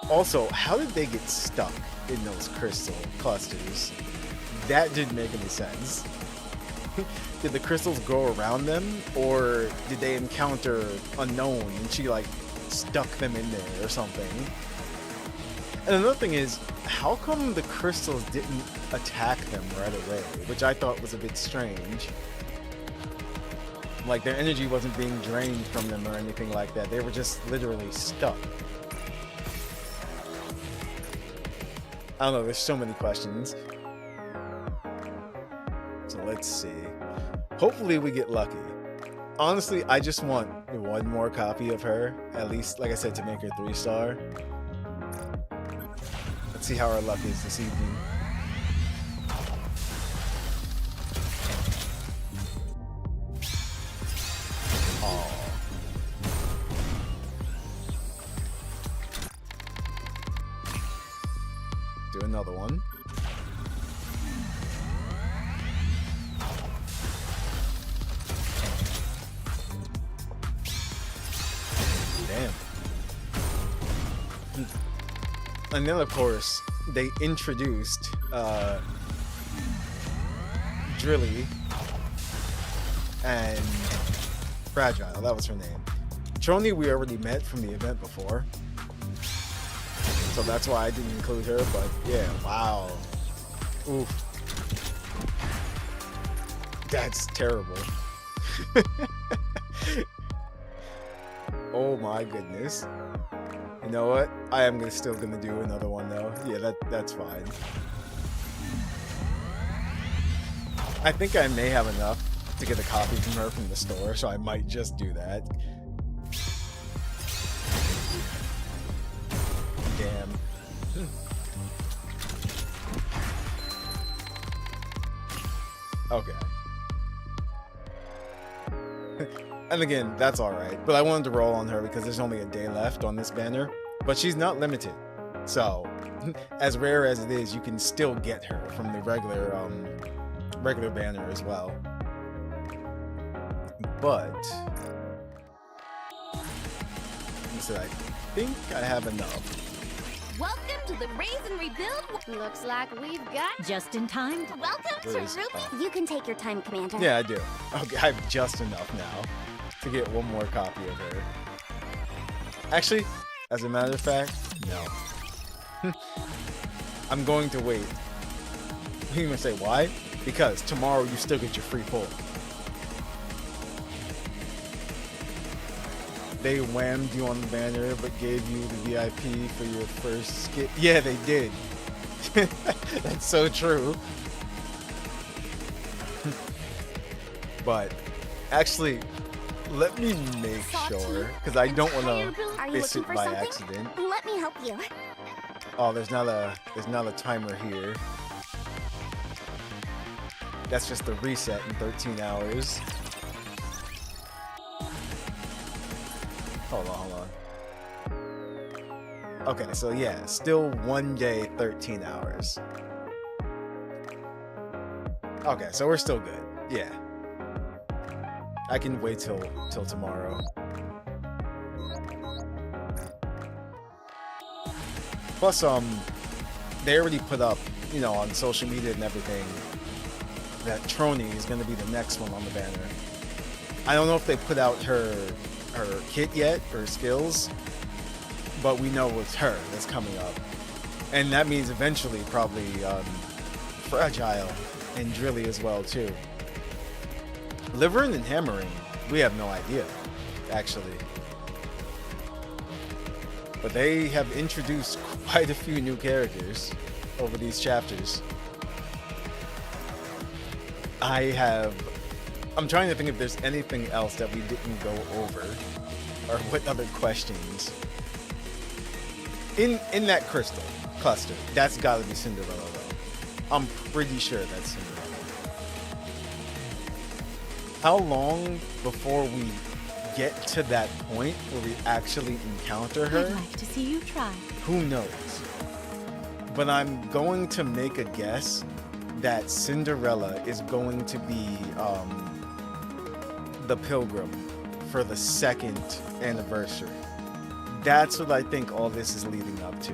Also, how did they get stuck in those crystal clusters? That didn't make any sense. Did the crystals go around them, or did they encounter Unknown and she like stuck them in there or something? And another thing is, how come the crystals didn't attack them right away? Which I thought was a bit strange. Like their energy wasn't being drained from them or anything like that. They were just literally stuck. I don't know, there's so many questions. So let's see. Hopefully we get lucky. Honestly, I just want one more copy of her, at least, like I said, to make her 3-star. Let's see how our luck is this evening. Do another one. Damn. And then, of course, they introduced Drilly and Fragile. That was her name. Trony we already met from the event before. So that's why I didn't include her, but yeah, wow. Oof. That's terrible. Oh my goodness. You know what? I am still gonna do another one though. Yeah, that's fine. I think I may have enough to get a copy from her from the store, so I might just do that. Damn. Okay. And again, that's alright. But I wanted to roll on her because there's only a day left on this banner. But she's not limited. So, as rare as it is, you can still get her from the regular banner as well. But so I think I have enough. Welcome to the Raise and Rebuild. Looks like we've got Just in time. Welcome to Where is it? Ruby. You can take your time, Commander. Yeah, I do. Okay, I have just enough now to get one more copy of her. Actually, as a matter of fact, no. I'm going to wait. You're gonna say why? Because tomorrow you still get your free pull. They whammed you on the banner, but gave you the VIP for your first skit. Yeah, they did. That's so true. But actually, let me make sure, because I don't want to miss it by accident. Let me help you. Oh, there's not a timer here. That's just the reset in 13 hours. Hold on. Okay, so yeah, still 1 day, 13 hours. Okay, so we're still good. Yeah. I can wait till tomorrow. Plus, they already put up, you know, on social media and everything that Trony is gonna be the next one on the banner. I don't know if they put out her kit yet, her skills, but we know it's her that's coming up. And that means eventually probably Fragile and Drilly as well too. Livering and Hammering, we have no idea, actually. But they have introduced quite a few new characters over these chapters. I'm trying to think if there's anything else that we didn't go over, or what other questions. In that crystal cluster, that's gotta be Cinderella though. I'm pretty sure that's Cinderella. How long before we get to that point where we actually encounter her? I'd like to see you try. Who knows? But I'm going to make a guess that Cinderella is going to be the pilgrim for the 2nd anniversary. That's what I think all this is leading up to.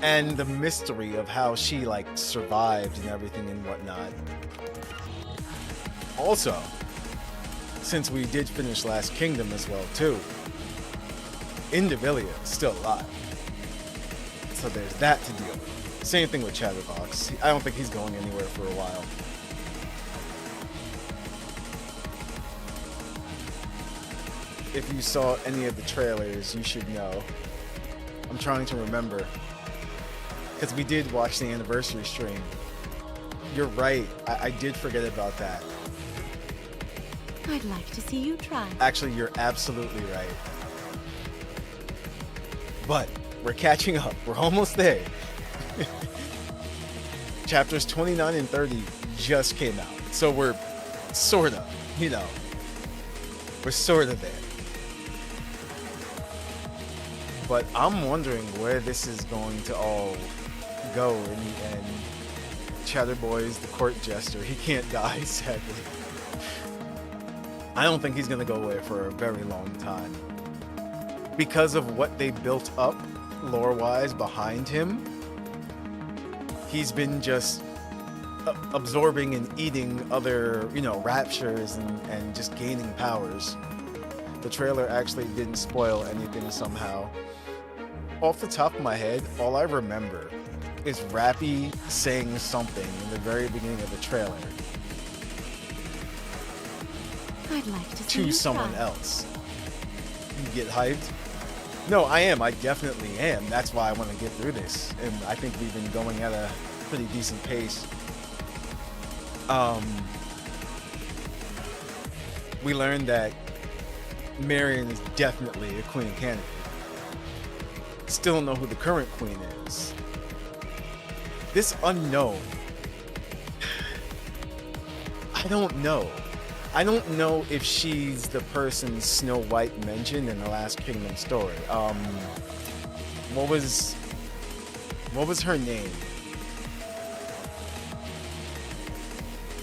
And the mystery of how she like survived and everything and whatnot. Also, since we did finish Last Kingdom as well too, Indivilia is still alive. So there's that to deal with. Same thing with Chatterbox. I don't think he's going anywhere for a while. If you saw any of the trailers, you should know. I'm trying to remember. Because we did watch the anniversary stream. You're right. I did forget about that. I'd like to see you try. Actually, you're absolutely right. But we're catching up. We're almost there. Chapters 29 and 30 just came out. So we're sort of, you know, we're sort of there. But I'm wondering where this is going to all go in the end. Chatterboy's the court jester. He can't die, sadly. I don't think he's going to go away for a very long time. Because of what they built up lore-wise behind him, he's been just absorbing and eating other, you know, raptures and just gaining powers. The trailer actually didn't spoil anything somehow. Off the top of my head, all I remember is Rappy saying something in the very beginning of the trailer I'd like to see to you someone try. else. You get hyped? No, I am. I definitely am. That's why I want to get through this. And I think we've been going at a pretty decent pace. We learned that Marion is definitely a queen candidate. Still don't know who the current queen is. This unknown. I don't know. I don't know if she's the person Snow White mentioned in the Last Kingdom story. What was her name?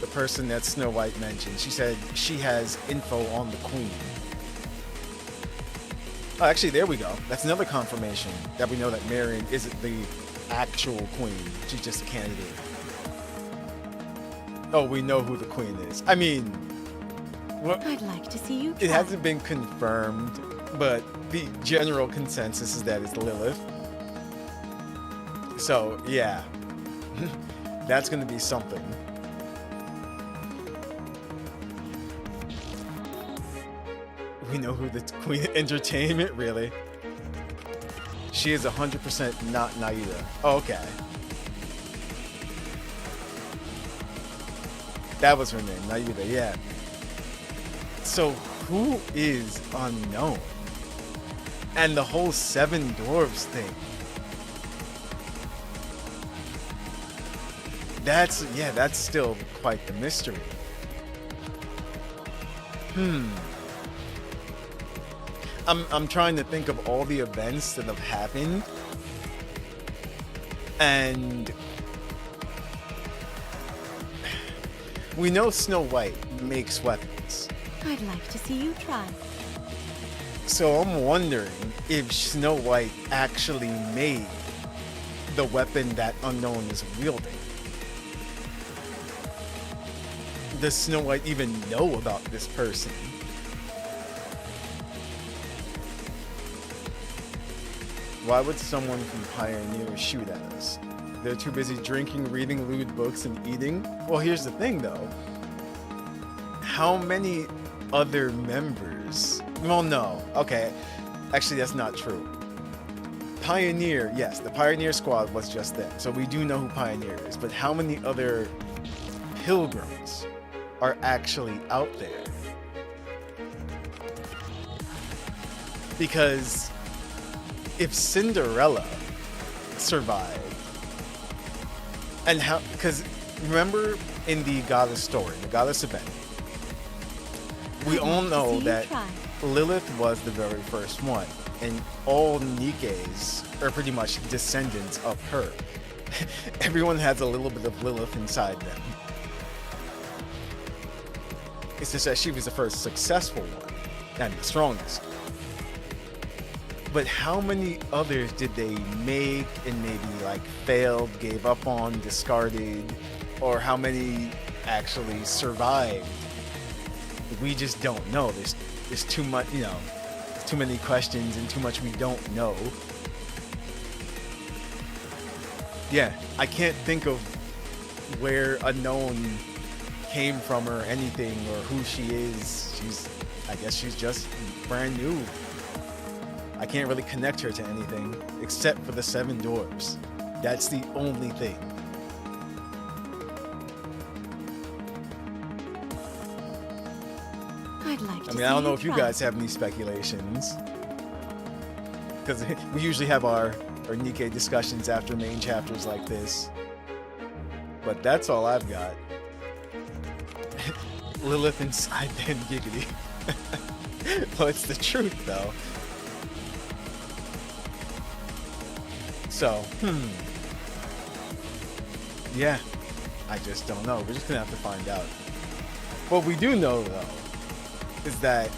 The person that Snow White mentioned. She said she has info on the queen. Oh, actually, there we go. That's another confirmation that we know that Marion isn't the actual queen. She's just a candidate. Oh, we know who the queen is. I mean, Well, I'd like to see you try. it hasn't been confirmed, but the general consensus is that it's Lilith. So, yeah. That's gonna be something. We know who the Queen of Entertainment, really. She is 100% not Naida. Oh, okay. That was her name, Naida, yeah. So, who is unknown? And the whole Seven Dwarves thing. That's still quite the mystery. I'm trying to think of all the events that have happened, and we know Snow White makes weapons. I'd like to see you try. So I'm wondering if Snow White actually made the weapon that Unknown is wielding. Does Snow White even know about this person? Why would someone from Pioneer shoot at us? They're too busy drinking, reading lewd books, and eating? Well, here's the thing, though. How many other members... Well, no. Okay. Actually, that's not true. Pioneer, yes, the Pioneer squad was just them. So we do know who Pioneer is. But how many other pilgrims are actually out there? Because if Cinderella survived, and how, because remember in the goddess story, the goddess event, we all know that Lilith was the very first one, and all Nikkes are pretty much descendants of her. Everyone has a little bit of Lilith inside them. It's just that she was the first successful one, and the strongest. But how many others did they make and maybe like failed, gave up on, discarded, or how many actually survived? We just don't know. There's too much, you know, too many questions and too much we don't know. Yeah, I can't think of where Unknown came from or anything, or who she is. I guess she's just brand new. I can't really connect her to anything except for the Seven Dwarves. That's the only thing. I'd like to I mean, I don't know if you guys have any speculations, because we usually have our Nikkei discussions after main chapters like this. But that's all I've got. Lilith inside them, giggity. Well, it's the truth, though. So, yeah, I just don't know. We're just gonna have to find out. What we do know, though, is that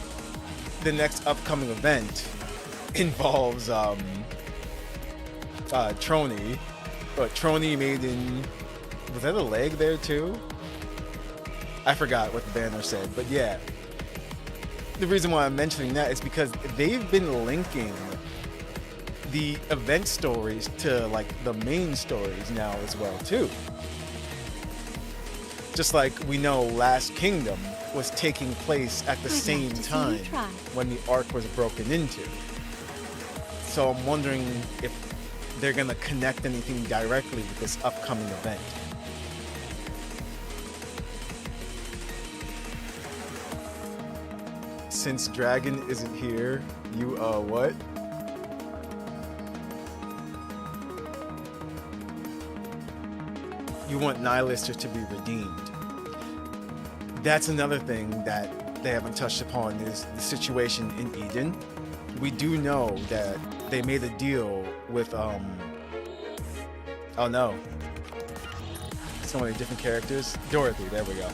the next upcoming event involves Trony. But Trony made in... Was that a leg there, too? I forgot what the banner said, but yeah. The reason why I'm mentioning that is because they've been linking the event stories to like the main stories now as well too. Just like we know Last Kingdom was taking place at the same time when the arc was broken into. So I'm wondering if they're gonna connect anything directly with this upcoming event. Since Dragon isn't here, you what? You want Nihilister to be redeemed. That's another thing that they haven't touched upon, is the situation in Eden. We do know that they made a deal with oh no, so many different characters. Dorothy, there we go.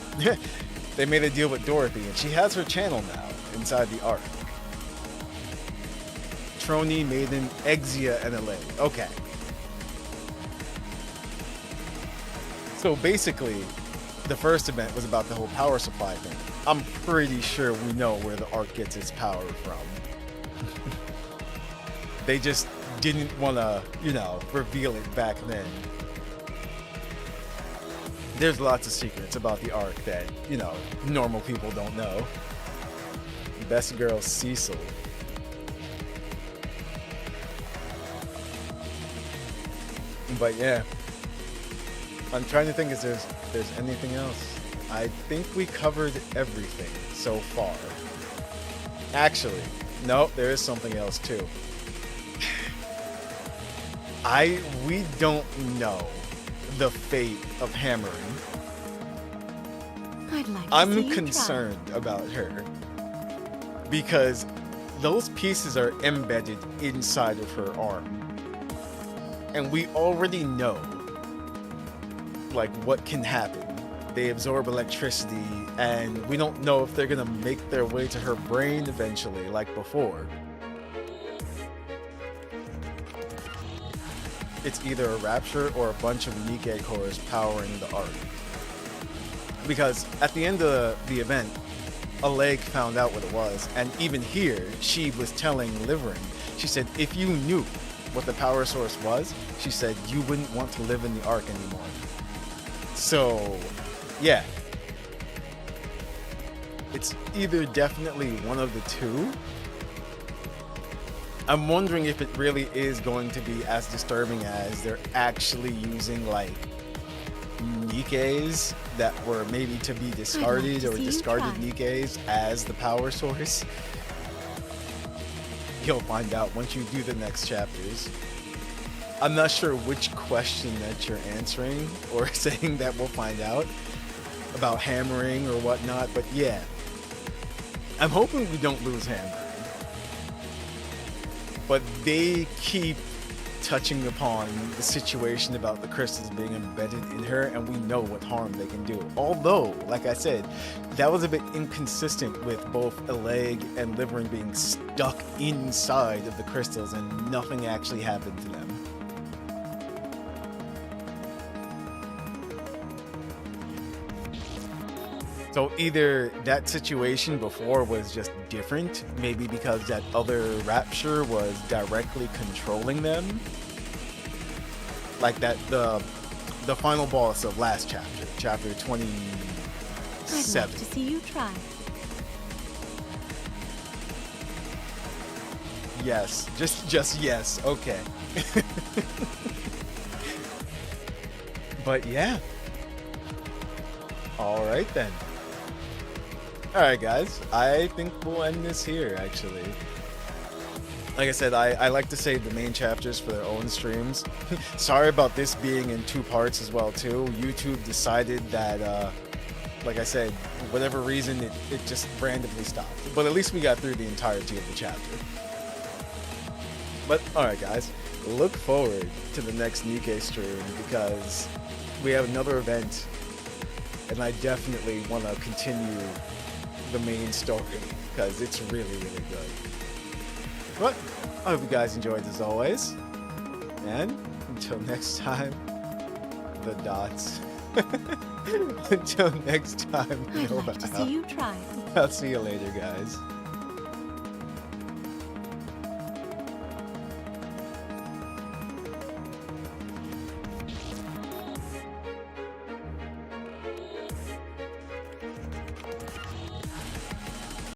They made a deal with Dorothy, and she has her channel now inside the arc. Trony, Maiden, Exia, and Elaine. Okay. So basically, the first event was about the whole power supply thing. I'm pretty sure we know where the Ark gets its power from. They just didn't want to, you know, reveal it back then. There's lots of secrets about the Ark that, you know, normal people don't know. Best girl Cecil. But yeah, I'm trying to think if there's anything else. I think we covered everything so far. Actually, no, there is something else too. We don't know the fate of Hammering. I'm concerned about her because those pieces are embedded inside of her arm. And we already know, like, what can happen. They absorb electricity, and we don't know if they're gonna make their way to her brain eventually, like before. It's either a rapture or a bunch of Nikke cores powering the Ark. Because at the end of the event, Epilogue found out what it was, and even here, she was telling Livering, she said, if you knew what the power source was, she said you wouldn't want to live in the Ark anymore. So, yeah. It's either definitely one of the two. I'm wondering if it really is going to be as disturbing as they're actually using, like, Nikkes that were maybe to be discarded or discarded Nikkes as the power source. You'll find out once you do the next chapters. I'm not sure which question that you're answering or saying that we'll find out about Hammering or whatnot, but yeah. I'm hoping we don't lose Hammering. But they keep touching upon the situation about the crystals being embedded in her, and we know what harm they can do. Although, like I said, that was a bit inconsistent with both Epilogue and Livering being stuck inside of the crystals and nothing actually happened to them. So either that situation before was just different, maybe because that other rapture was directly controlling them. Like that the final boss of last chapter, chapter 27. I'd love to see you try. Yes, just yes, okay. But yeah. All right then. Alright guys, I think we'll end this here actually. Like I said, I like to save the main chapters for their own streams. Sorry about this being in 2 parts as well too. YouTube decided that, like I said, whatever reason, it just randomly stopped. But at least we got through the entirety of the chapter. But alright guys, look forward to the next Nikke stream because we have another event and I definitely want to continue the main story because it's really, really good. But I hope you guys enjoyed as always. And until next time, the dots. Until next time, I'd like to see you try. I'll see you later, guys.